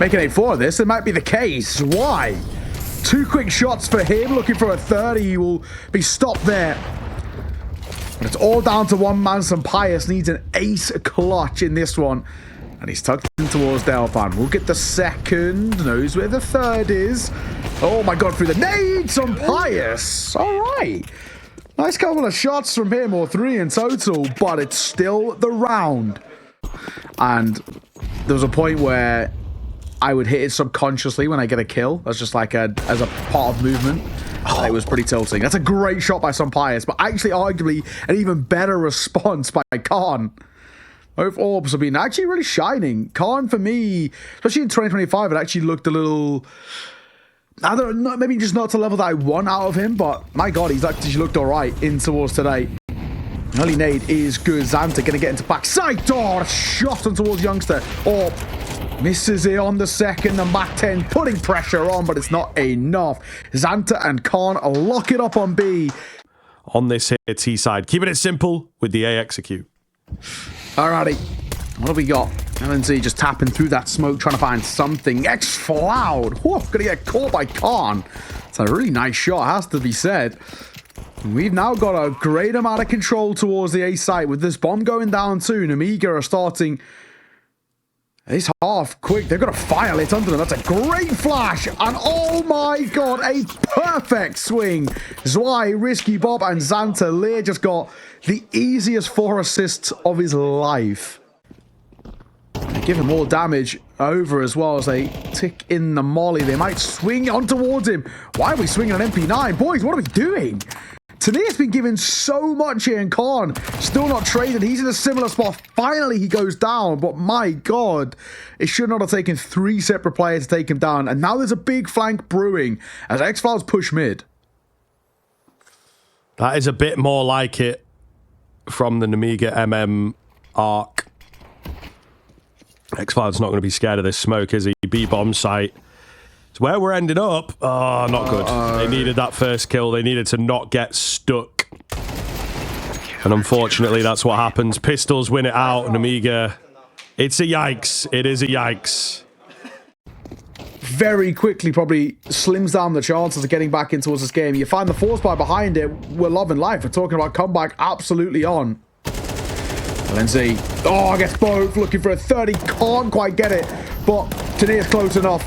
making 8-4 of this, it might be the case. Why? 2 quick shots for him, looking for a 30. He will be stopped there. And it's all down to one man. Some Pious needs an ace clutch in this one. And he's tucked in towards Delpan. We'll get the second. Knows where the third is. Oh my god, through the nade. Some Pious. All right. Nice couple of shots from him, or 3 in total. But it's still the round. And there was a point where I would hit it subconsciously when I get a kill. That's just like as a part of movement. It was pretty tilting. That's a great shot by some Pious, but actually arguably an even better response by Khan. Both orbs have been actually really shining. Khan, for me, especially in 2025, it actually looked a little, I don't know, maybe just not to the level that I want out of him, but my god, he's actually looked all right in towards today. Early nade is good. Xanta going to get into backside. Oh, shot on towards Youngster. Or misses it on the second. The MAC-10 putting pressure on, but it's not enough. Xanta and Khan lock it up on B. On this here T side, keeping it simple with the A execute. Alrighty, what have we got? LNZ just tapping through that smoke, trying to find something. Xcloud, gonna get caught by Khan. It's a really nice shot, has to be said. We've now got a great amount of control towards the A site with this bomb going down too. Nemiga are starting this half quick. They've got a fire lit under them. That's a great flash. And oh my god, a perfect swing. Zwei, Risky Bob, and Xanta. Lear just got the easiest 4 assists of his life. They give him more damage over as well as they tick in the molly. They might swing on towards him. Why are we swinging an MP9? Boys, what are we doing? Tanir's been given so much here, and Khan still not traded. He's in a similar spot. Finally, he goes down, but my god, it should not have taken 3 separate players to take him down. And now there's a big flank brewing as Xcloud's push mid. That is a bit more like it from the Nemiga MM arc. Xcloud's not going to be scared of this smoke, is he? B-bomb site. It's where we're ending up. Oh, not good. They needed that first kill. They needed to not get stuck. And unfortunately, that's what happens. Pistols win it out. Nemiga, it's a yikes. It is a yikes. Very quickly probably slims down the chances of getting back in towards this game. You find the force bar behind it. We're loving life. We're talking about comeback absolutely on. LNZ. Oh, I guess both looking for a 30. Can't quite get it. But Tanir's close enough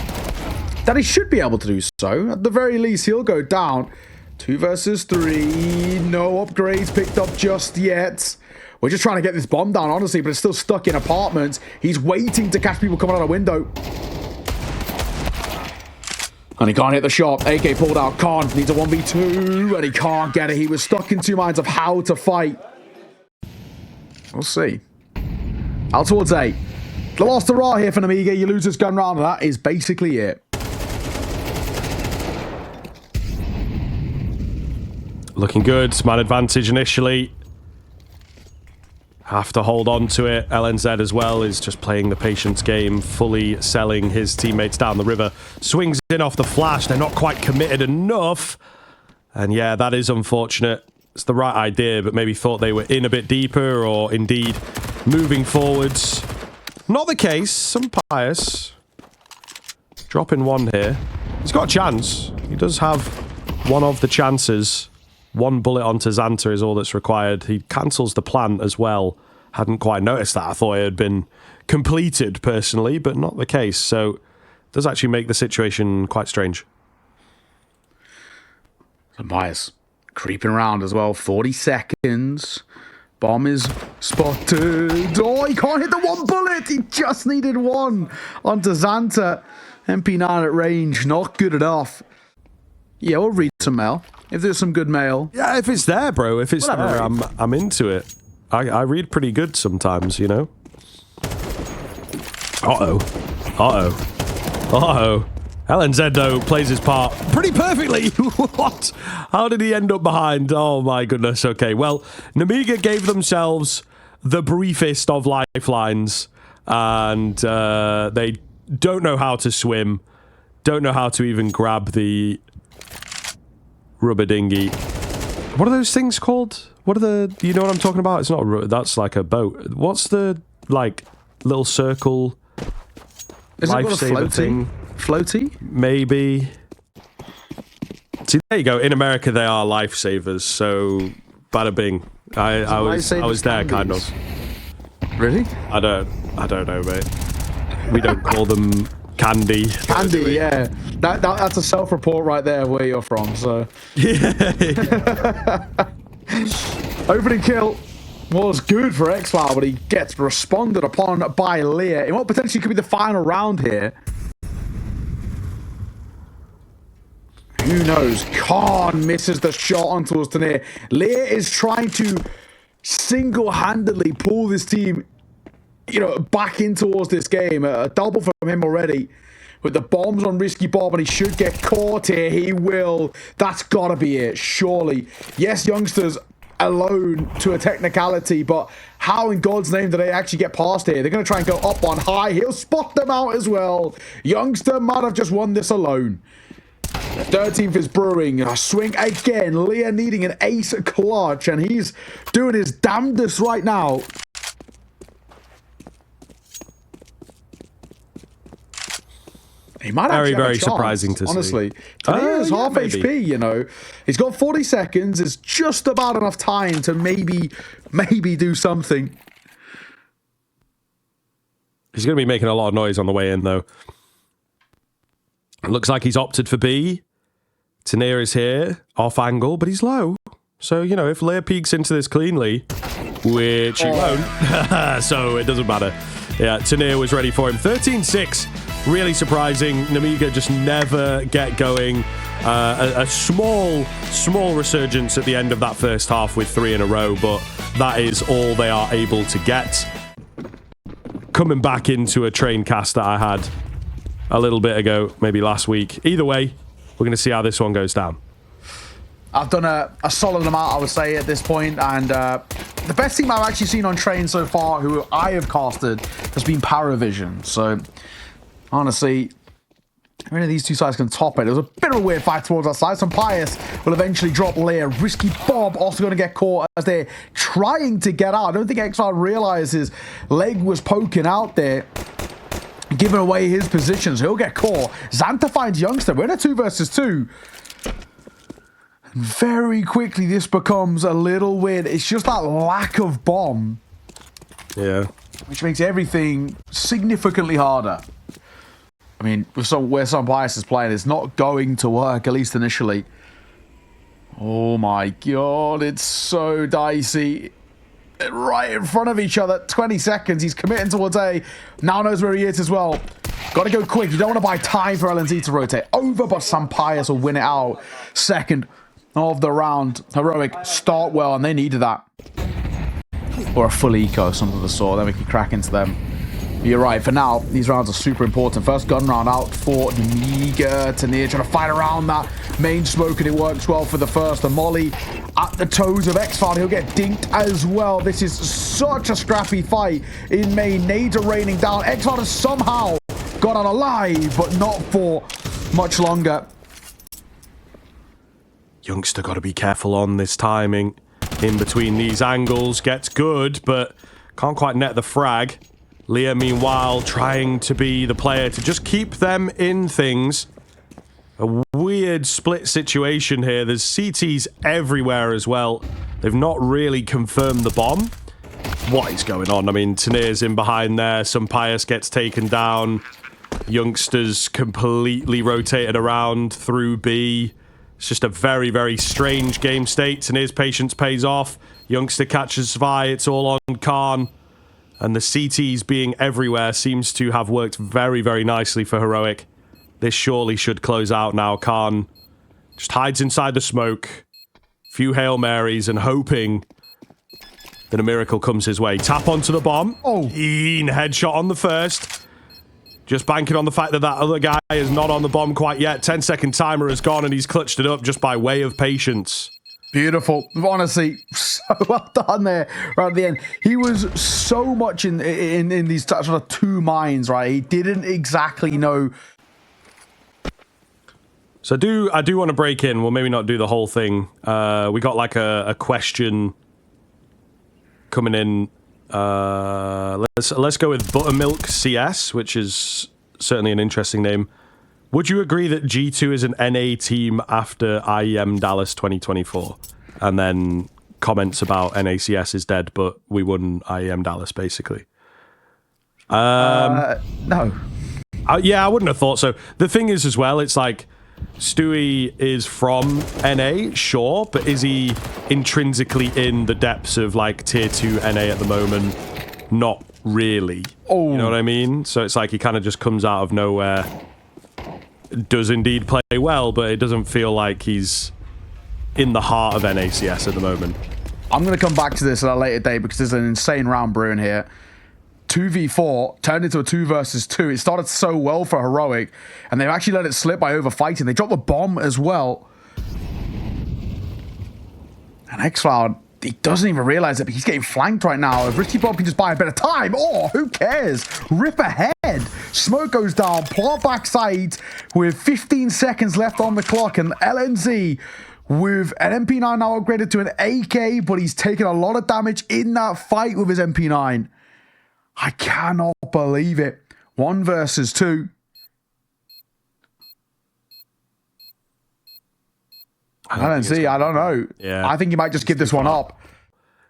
that he should be able to do so. At the very least, he'll go down. 2 versus 3. No upgrades picked up just yet. We're just trying to get this bomb down, honestly, but it's still stuck in apartments. He's waiting to catch people coming out a window. And he can't hit the shot. AK pulled out. Khan needs a 1v2, and he can't get it. He was stuck in 2 minds of how to fight. We'll see. Out towards A. The last hurrah here for Nemiga. You lose this gun round, and that is basically it. Looking good. Man advantage initially. have to hold on to it. LNZ as well is just playing the patience game, fully selling his teammates down the river. Swings in off the flash. They're not quite committed enough. And yeah, that is unfortunate. It's the right idea, but maybe thought they were in a bit deeper or indeed moving forwards. Not the case. Some pious. Dropping one here. He's got a chance. He does have one of the chances. One bullet onto Xanta is all that's required. He cancels the plant as well. Hadn't quite noticed that. I thought it had been completed personally, but not the case. So it does actually make the situation quite strange. Myers creeping around as well. 40 seconds. Bomb is spotted. Oh, he can't hit the one bullet. He just needed one onto Xanta. MP9 at range. Not good enough. Yeah, we'll read some mail. If there's some good mail. Yeah, if it's there, bro. If it's there, I'm into it. I read pretty good sometimes, you know? Uh-oh. Uh-oh. Uh-oh. LNZ, though, plays his part pretty perfectly. What? How did he end up behind? Oh, my goodness. Okay, well, Nemiga gave themselves the briefest of lifelines, and they don't know how to swim, don't know how to even grab the rubber dinghy. What are those things called? What are the... You know what I'm talking about? It's not a rubber, that's like a boat. What's the, like, little circle lifesaver thing? Floaty? Maybe. See, there you go. In America, they are lifesavers. So, bada bing. I was there, kind of. Really? I don't know, mate. We don't call them candy. Candy, yeah. That's a self-report right there where you're from. So. Yeah. Opening kill was good for Xflower, but he gets responded upon by Leah in what potentially could be the final round here. Who knows? Khan misses the shot on towards Tanir. Leah is trying to single-handedly pull this team, you know, back in towards this game. A double from him already. With the bombs on Risky Bob, and he should get caught here. He will. That's got to be it, surely. Yes, youngsters alone to a technicality, but how in God's name do they actually get past here? They're going to try and go up on high. He'll spot them out as well. Youngster might have just won this alone. 13th is brewing. A swing again. Leah needing an ace clutch, and he's doing his damnedest right now. He might very surprising to honestly. see. Honestly, is half maybe. HP. You know, he's got 40 seconds. It's just about enough time to maybe do something. He's going to be making a lot of noise on the way in, though. It looks like he's opted for B. Tanir is here, off angle, but he's low. So, you know, if Leah peeks into this cleanly, which he won't, so it doesn't matter. Yeah, Tanir was ready for him. 13-6, really surprising. Nemiga just never get going. A small resurgence at the end of that first half with 3 in a row, but that is all they are able to get. Coming back into a train cast that I had a little bit ago, maybe last week. Either way, we're going to see how this one goes down. I've done a solid amount, I would say, at this point, and the best team I've actually seen on train so far, who I have casted, has been Paravision. So, honestly, really these two sides can top it. It was a bit of a weird fight towards our side. Some Pious will eventually drop Leah. Risky Bob also going to get caught as they're trying to get out. I don't think Exile realizes leg was poking out there, giving away his positions. He'll get caught. Xanta finds Youngster. We're in a 2 versus 2. Very quickly, this becomes a little weird. It's just that lack of bomb. Yeah. Which makes everything significantly harder. I mean, where some Bias is playing, it's not going to work, at least initially. Oh my god, it's so dicey. Right in front of each other. 20 seconds. He's committing towards A. Now knows where he is as well. Got to go quick. You don't want to buy time for LNZ to rotate over, but Sampaias will win it out. Second of the round. Heroic start well, and they needed that. Or a full eco, something of the sort. Then we can crack into them. You're right. For now, these rounds are super important. First gun round out for Nemiga. Tania trying to fight around that main smoke, and it works well for the first. The molly at the toes of X-File. He'll get dinked as well. This is such a scrappy fight in main. Nades are raining down. X-File has somehow got out alive, but not for much longer. Youngster got to be careful on this timing. In between these angles. Gets good, but can't quite net the frag. Leah, meanwhile, trying to be the player to just keep them in things. A weird split situation here. There's CTs everywhere as well. They've not really confirmed the bomb. What is going on? I mean, Tanir's in behind there. Some Pius gets taken down. Youngsters completely rotated around through B. It's just a very, very strange game state. Tanir's patience pays off. Youngster catches Vi. It's all on Khan. And the CTs being everywhere seems to have worked very, very nicely for Heroic. This surely should close out now. Khan just hides inside the smoke. Few Hail Marys and hoping that a miracle comes his way. Tap onto the bomb. Oh. Keen headshot on the first. Just banking on the fact that that other guy is not on the bomb quite yet. 10-second timer has gone and he's clutched it up just by way of patience. Beautiful. Honestly, so well done there right at the end. He was so much in these sort of two minds, right? He didn't exactly know. So I do want to break in. Well, maybe not do the whole thing. We got like a question coming in. Let's go with Buttermilk CS, which is certainly an interesting name. Would you agree that G2 is an NA team after IEM Dallas 2024? And then comments about NACS is dead, but we won IEM Dallas, basically. No. Yeah, I wouldn't have thought so. The thing is as well, it's like, Stewie is from NA, sure, but is he intrinsically in the depths of like tier 2 NA at the moment? Not really. Oh. You know what I mean? So it's like he kind of just comes out of nowhere. Does indeed play well, but it doesn't feel like he's in the heart of NACS at the moment. I'm going to come back to this at a later date because there's an insane round brewing here. 2v4 turned into a 2 versus 2. It started so well for Heroic, and they've actually let it slip by overfighting. They dropped the bomb as well. And X-Cloud, he doesn't even realize it, but he's getting flanked right now. If Risky Bob can just buy a bit of time, oh, who cares? Rip ahead. Smoke goes down, plant backside with 15 seconds left on the clock, and LNZ with an MP9 now upgraded to an AK, but he's taken a lot of damage in that fight with his MP9. I cannot believe it. 1 versus 2. LNZ, I don't know. Yeah. I think he might just give this one up.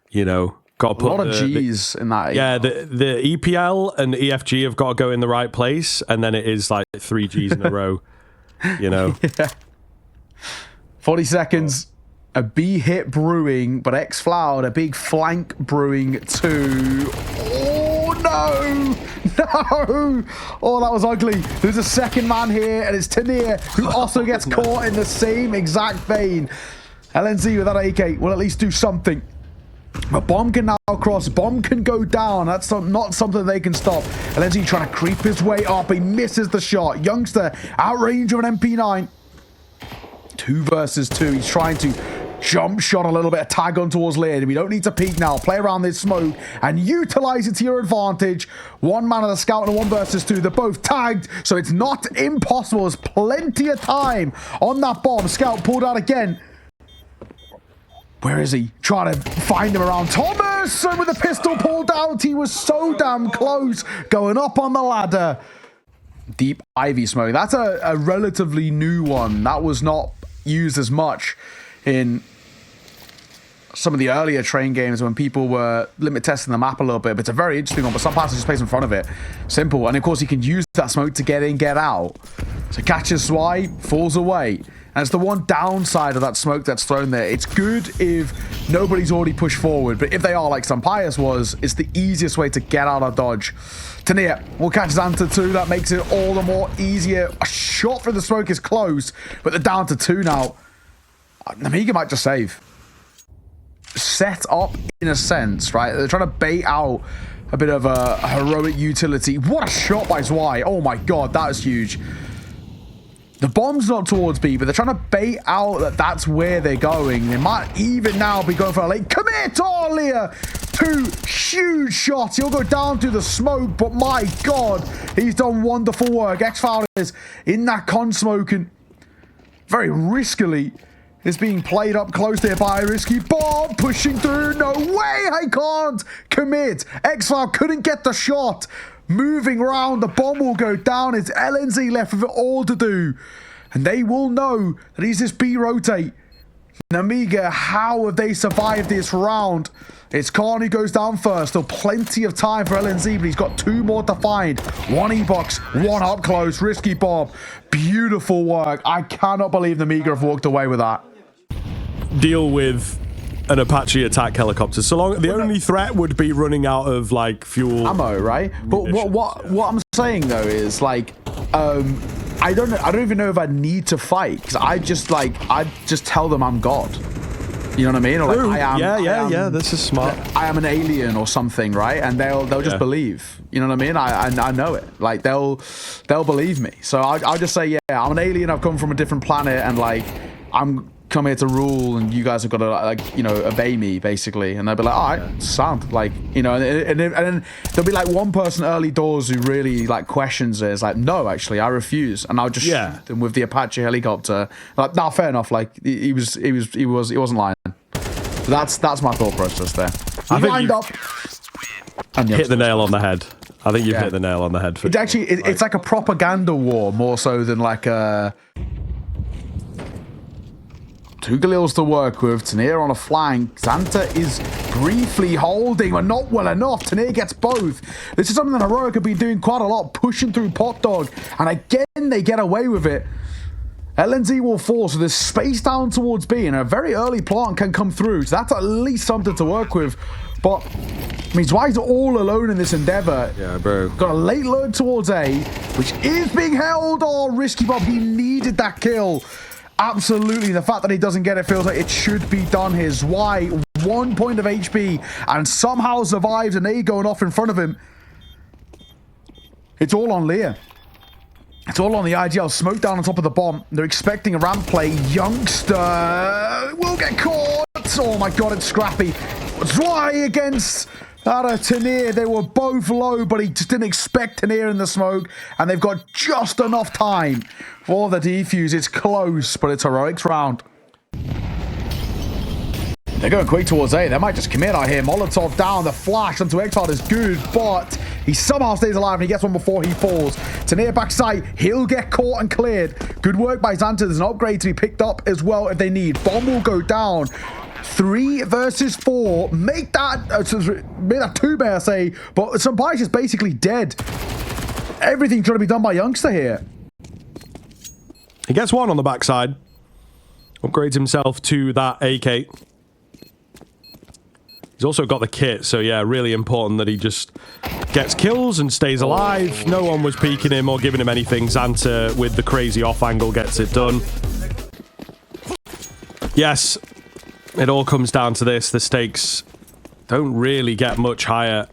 You know, got to put a lot of G's in that. Yeah, the EPL and EFG have got to go in the right place, and then it is like 3 G's in a row. You know. Yeah. 40 seconds. A B hit brewing, but X-Floud, a big flank brewing too. Oh no! No! Oh, that was ugly. There's a second man here, and it's Tanir, who also gets caught in the same exact vein. LNZ with that AK will at least do something. But bomb can now cross. Bomb can go down. That's not something they can stop. LNZ trying to creep his way up. He misses the shot. Youngster out range of an MP9. 2 versus 2. He's trying to jump shot a little bit of tag on towards lid. We don't need to peek now. Play around this smoke and utilize it to your advantage. 1 man of the scout and a 1 versus 2. They're both tagged, so it's not impossible. There's plenty of time on that bomb. Scout pulled out again. Where is he? Trying to find him around. Thomas with the pistol pulled out. He was so damn close going up on the ladder. Deep Ivy smoke. That's a relatively new one. That was not used as much in some of the earlier train games when people were limit testing the map a little bit, but it's a very interesting one, but some passers just plays in front of it. Simple. And of course, you can use that smoke to get in, get out. So catches Swy, falls away. And it's the one downside of that smoke that's thrown there. It's good if nobody's already pushed forward, but if they are, like Sampius was, it's the easiest way to get out of dodge. Tania will catch Xanta too. That makes it all the more easier. A shot through the smoke is close, but they're down to 2 now. Nemiga might just save. Set up in a sense, right? They're trying to bait out a bit of a heroic utility. What a shot by Zwei. Oh my god, that was huge. The bomb's not towards B, but they're trying to bait out that that's where they're going. They might even now be going for a late commit. Oh, Leah! 2 huge shots. He'll go down through the smoke, but my god, he's done wonderful work. X-Foul is in that con smoke and very riskily is being played up close there by a risky bomb, pushing through. No way, I can't commit. X-Foul couldn't get the shot. Moving around, the bomb will go down. It's LNZ left with it all to do. And they will know that he's this B rotate. Nemiga, how have they survived this round? It's Khan who goes down first. Still plenty of time for LNZ, but he's got 2 more to find. 1 E-box, 1 up close. Risky bomb. Beautiful work. I cannot believe Nemiga have walked away with that. Deal with an Apache attack helicopter. So long, the only threat would be running out of like fuel, ammo, right? But what I'm saying though is like, I don't even know if I need to fight because I just tell them I'm God. You know what I mean? Or like, yeah. This is smart. I am an alien or something, right? And they'll just believe. You know what I mean? I know it. Like they'll believe me. So I'll just say, yeah, I'm an alien. I've come from a different planet, and like I'm come here to rule, and you guys have got to like, you know, obey me basically. And they'll be like, all right, sound like, you know, and then there'll be like one person early doors who really like questions it. It's like, no, actually I refuse, and I'll just shoot them with the Apache helicopter. Like, nah, fair enough. Like he wasn't lying. That's my thought process there. I think lined up and hit the nail on the head. I think you've hit the nail on the head. For it's actually it's like a propaganda war more so than like a. 2 Galils to work with. Tanir on a flank. Xanta is briefly holding, but not well enough. Tanir gets both. This is something that Heroic have been doing quite a lot, pushing through Pot Dog, and again they get away with it. LNZ will fall, so there's space down towards B, and a very early plant can come through, so that's at least something to work with. But means Dwight's all alone in this endeavor. Yeah, bro. Got a late load towards A, which is being held. Oh, Risky Bob, he needed that kill. Absolutely, the fact that he doesn't get it feels like it should be done here. Why 1 point of HP and somehow survives, and A going off in front of him. It's all on Leah. It's all on the IGL. Smoke down on top of the bomb. They're expecting a ramp play. Youngster will get caught. Oh my god, it's scrappy. Dry against Tanir. They were both low, but he just didn't expect Tanir in the smoke, and they've got just enough time for the defuse. It's close, but it's Heroic's round. They're going quick towards A. They might just commit out here. Molotov down. The flash onto Exile is good, but he somehow stays alive and he gets one before he falls. Tanir backside. He'll get caught and cleared. Good work by Xanta. There's an upgrade to be picked up as well if they need. Bomb will go down. 3 versus 4. Make that 2, may I say. But Sampai is basically dead. Everything's going to be done by Youngster here. He gets 1 on the backside. Upgrades himself to that AK. He's also got the kit, so yeah, really important that he just gets kills and stays alive. No one was peeking him or giving him anything. Xanta, with the crazy off angle, gets it done. Yes, it all comes down to this. The stakes don't really get much higher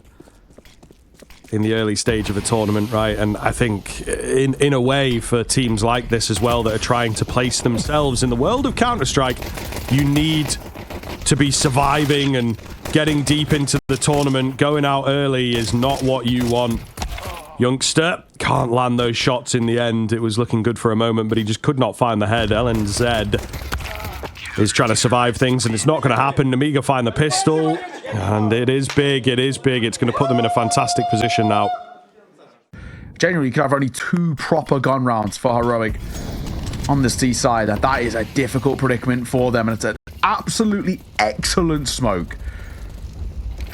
in the early stage of a tournament, right? And I think in a way for teams like this as well that are trying to place themselves in the world of Counter-Strike, you need to be surviving and getting deep into the tournament. Going out early is not what you want. Youngster can't land those shots in the end. It was looking good for a moment, but he just could not find the head. LNZ is trying to survive things, and it's not going to happen. Nemiga find the pistol, and it is big. It is big. It's going to put them in a fantastic position now. Generally, you could have only 2 proper gun rounds for Heroic on the C side. That is a difficult predicament for them, and it's an absolutely excellent smoke.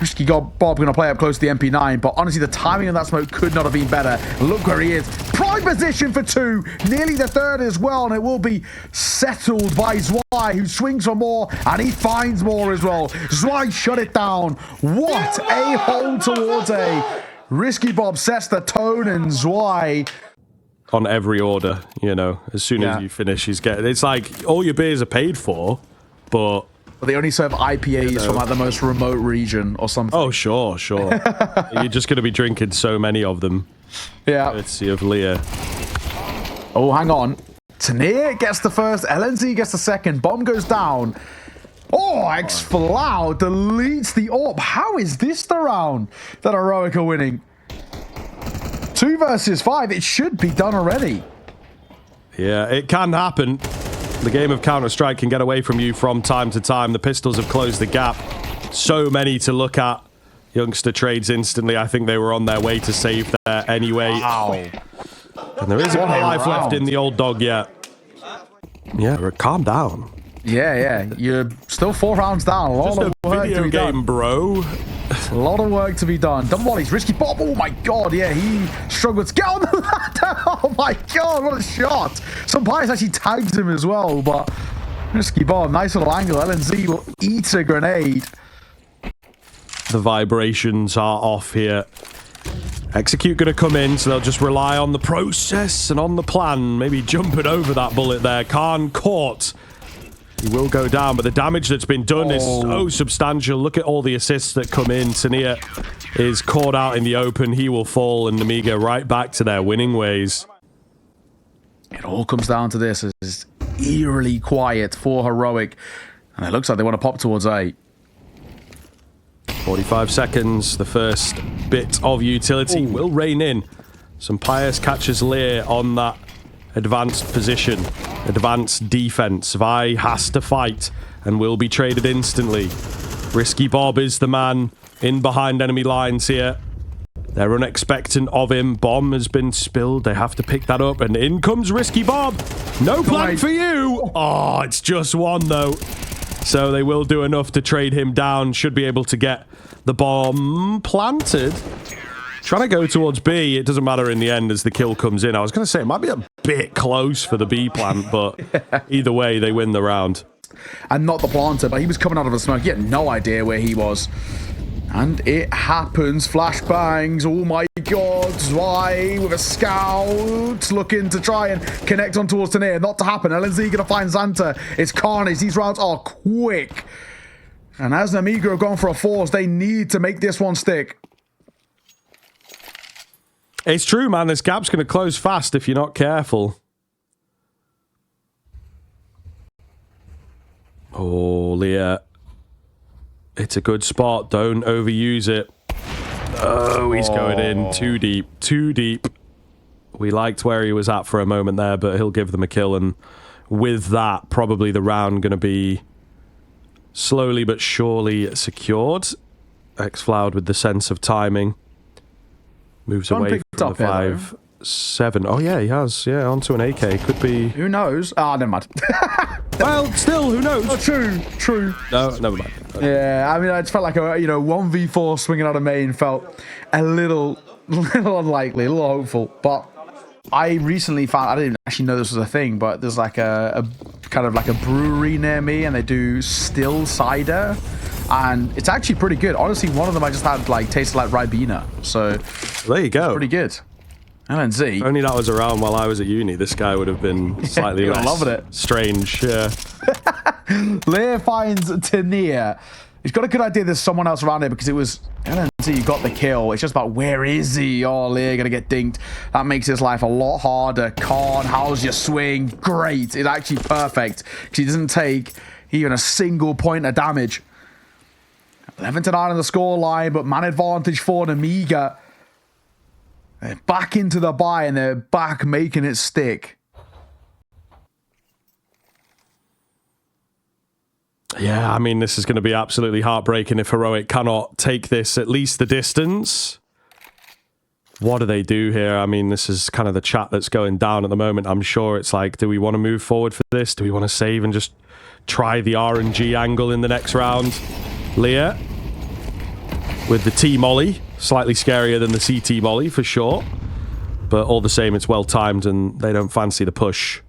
Risky Bob going to play up close to the MP9, but honestly, the timing of that smoke could not have been better. Look where he is. Prime position for 2. Nearly the 3rd as well, and it will be settled by Zwei, who swings for more, and he finds more as well. Zwei shut it down. What a hold towards A. Risky Bob sets the tone, and Zwei... on every order, you know, as soon as you finish, it's like all your beers are paid for, but But they only serve IPAs from like the most remote region or something. Oh, sure. You're just going to be drinking so many of them. Yeah. Courtesy of Leah. Oh, hang on. Tania gets the first. LNZ gets the second. Bomb goes down. Oh, Xfloud deletes the AWP. How is this the round that Heroic are winning? 2 versus 5. It should be done already. Yeah, it can happen. The game of Counter-Strike can get away from you from time to time. The Pistols have closed the gap. So many to look at. Youngster trades instantly. I think they were on their way to save there anyway. Wow. And there isn't a life left in the old dog yet. Yeah, calm down. Yeah. You're still 4 rounds down. A lot of work to be done, bro. A lot of work to be done. Double volleys, risky pop. Oh my god, yeah, he struggled to get on the ladder. Oh my god, what a shot. Some players actually tagged him as well, but risky bomb, nice little angle. LNZ will eat a grenade. The vibrations are off here. Execute going to come in, so they'll just rely on the process and on the plan. Maybe jumping over that bullet there. Khan caught. He will go down, but the damage that's been done is so substantial. Look at all the assists that come in. Tania is caught out in the open. He will fall, and Nemiga right back to their winning ways. It all comes down to this. It's eerily quiet for Heroic, and it looks like they want to pop towards A. 45 seconds. The first bit of utility will rein in. Some pious catches Lear on that advanced position. Advanced defense. Vi has to fight and will be traded instantly. Risky Bob is the man in behind enemy lines here. They're unexpectant of him. Bomb has been spilled. They have to pick that up, and in comes Risky Bob. No plan for you. Oh, it's just one though. So they will do enough to trade him down. Should be able to get the bomb planted. Trying to go towards B. It doesn't matter in the end as the kill comes in. I was going to say it might be a bit close for the B plant, but either way, they win the round. And not the planter, but he was coming out of the smoke. He had no idea where he was. And it happens. Flashbangs. Oh my god. Zwei with a scout. Looking to try and connect on towards Tania. Not to happen. LNZ going to find Xanta. It's carnage. These rounds are quick. And as Nemiga have gone for a force, they need to make this one stick. It's true, man. This gap's going to close fast if you're not careful. Oh, Leah. It's a good spot. Don't overuse it. Oh, he's going in too deep. Too deep. We liked where he was at for a moment there, but he'll give them a kill. And with that, probably the round going to be slowly but surely secured. Xfloud with the sense of timing. Moves away from the 5-7. Oh, yeah, he has. Yeah, onto an AK. Could be... Who knows? Ah, never mind. Well, still, who knows? Oh, true. No, never mind. Yeah, I mean, I just felt like a 1v4 swinging out of main felt a little unlikely, a little hopeful. But I recently found, I didn't actually know this was a thing, but there's like a kind of like a brewery near me, and they do still cider. And it's actually pretty good. Honestly, one of them I just had like tasted like Ribena. So there you go. Pretty good. LNZ. Only that was around while I was at uni. This guy would have been slightly less loving it. Strange. Yeah. Lear finds Tania. He's got a good idea there's someone else around here because it was LNZ got the kill. It's just about where is he? Oh, Lear gonna get dinked. That makes his life a lot harder. Khan, how's your swing? Great. It's actually perfect because he doesn't take even a single point of damage. 11-9 on the scoreline, but man advantage for Nemiga. They're back into the buy, and they're back making it stick. Yeah, I mean, this is going to be absolutely heartbreaking if Heroic cannot take this at least the distance. What do they do here? I mean, this is kind of the chat that's going down at the moment. I'm sure it's like, do we want to move forward for this? Do we want to save and just try the RNG angle in the next round? Leah with the T molly, slightly scarier than the CT molly for sure, but all the same, it's well timed and they don't fancy the push.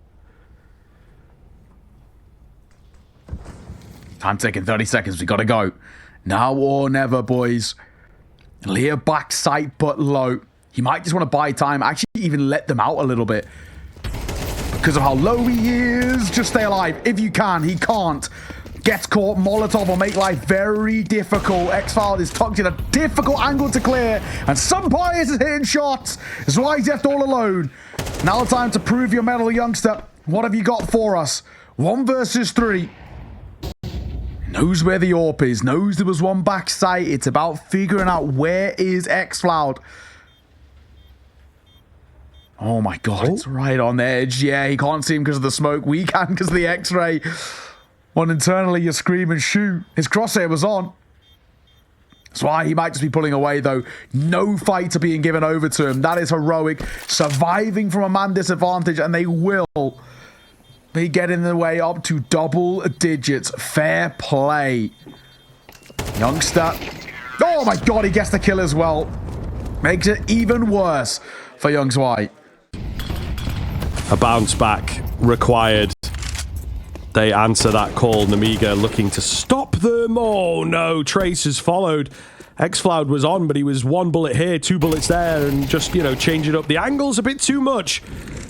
Time taking 30 seconds. We gotta go now or never, boys. Leah back sight but low. He might just want to buy time, actually even let them out a little bit because of how low he is. Just stay alive if you can. He can't. gets caught. Molotov will make life very difficult. X-Filed is tucked in a difficult angle to clear, and Sunpires is hitting shots. Zweig's left all alone. Now time to prove your mettle, youngster. What have you got for us? 1 versus 3. Knows where the AWP is. Knows there was one back site. It's about figuring out where is X-Filed. Oh my god, it's right on the edge. Yeah, he can't see him because of the smoke. We can because of the X-ray. When internally you scream and shoot. His crosshair was on. That's why he might just be pulling away, though. No fights are being given over to him. That is heroic. Surviving from a man disadvantage, and they will be getting their way up to double digits. Fair play. Youngster. Oh my god, he gets the kill as well. Makes it even worse for Young Zwei. A bounce back required. They answer that call. Nemiga looking to stop them. Oh no, Trace has followed. X-Cloud was on, but he was 1 bullet here, 2 bullets there, and just, you know, changing up the angles a bit too much.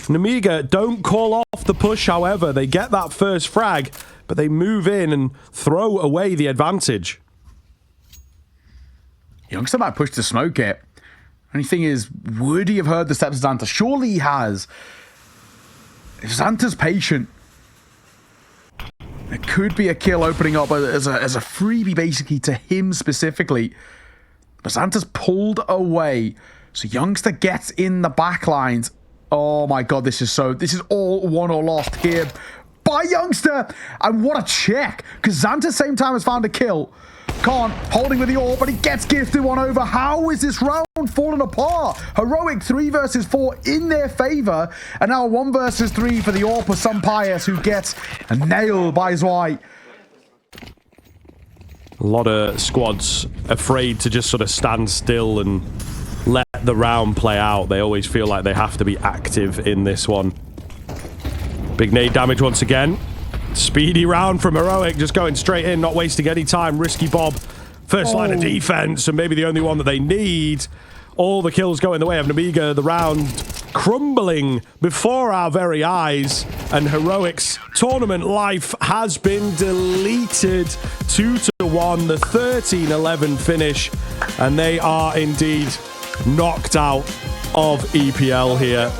Nemiga don't call off the push, however. They get that first frag, but they move in and throw away the advantage. Youngster might push the smoke it. Only thing is, would he have heard the steps of Xanta? Surely he has. If Xanta's patient, it could be a kill opening up as a freebie basically to him specifically. But Xanta's pulled away. So Youngster gets in the back lines. Oh my god, this is all won or lost here by Youngster. And what a check. Because Xanta same time has found a kill. Khan holding with the AWP, but he gets gifted one over. How is this round falling apart? Heroic 3 versus 4 in their favor. And now 1 versus 3 for the AWP with Sunpires, who gets nailed by Zwei. A lot of squads afraid to just sort of stand still and let the round play out. They always feel like they have to be active in this one. Big nade damage once again. Speedy round from Heroic, just going straight in, not wasting any time. Risky Bob, first line of defense, and maybe the only one that they need. All the kills go in the way of Nemiga. The round crumbling before our very eyes, and Heroic's tournament life has been deleted. 2-1, the 13-11 finish, and they are indeed knocked out of EPL here.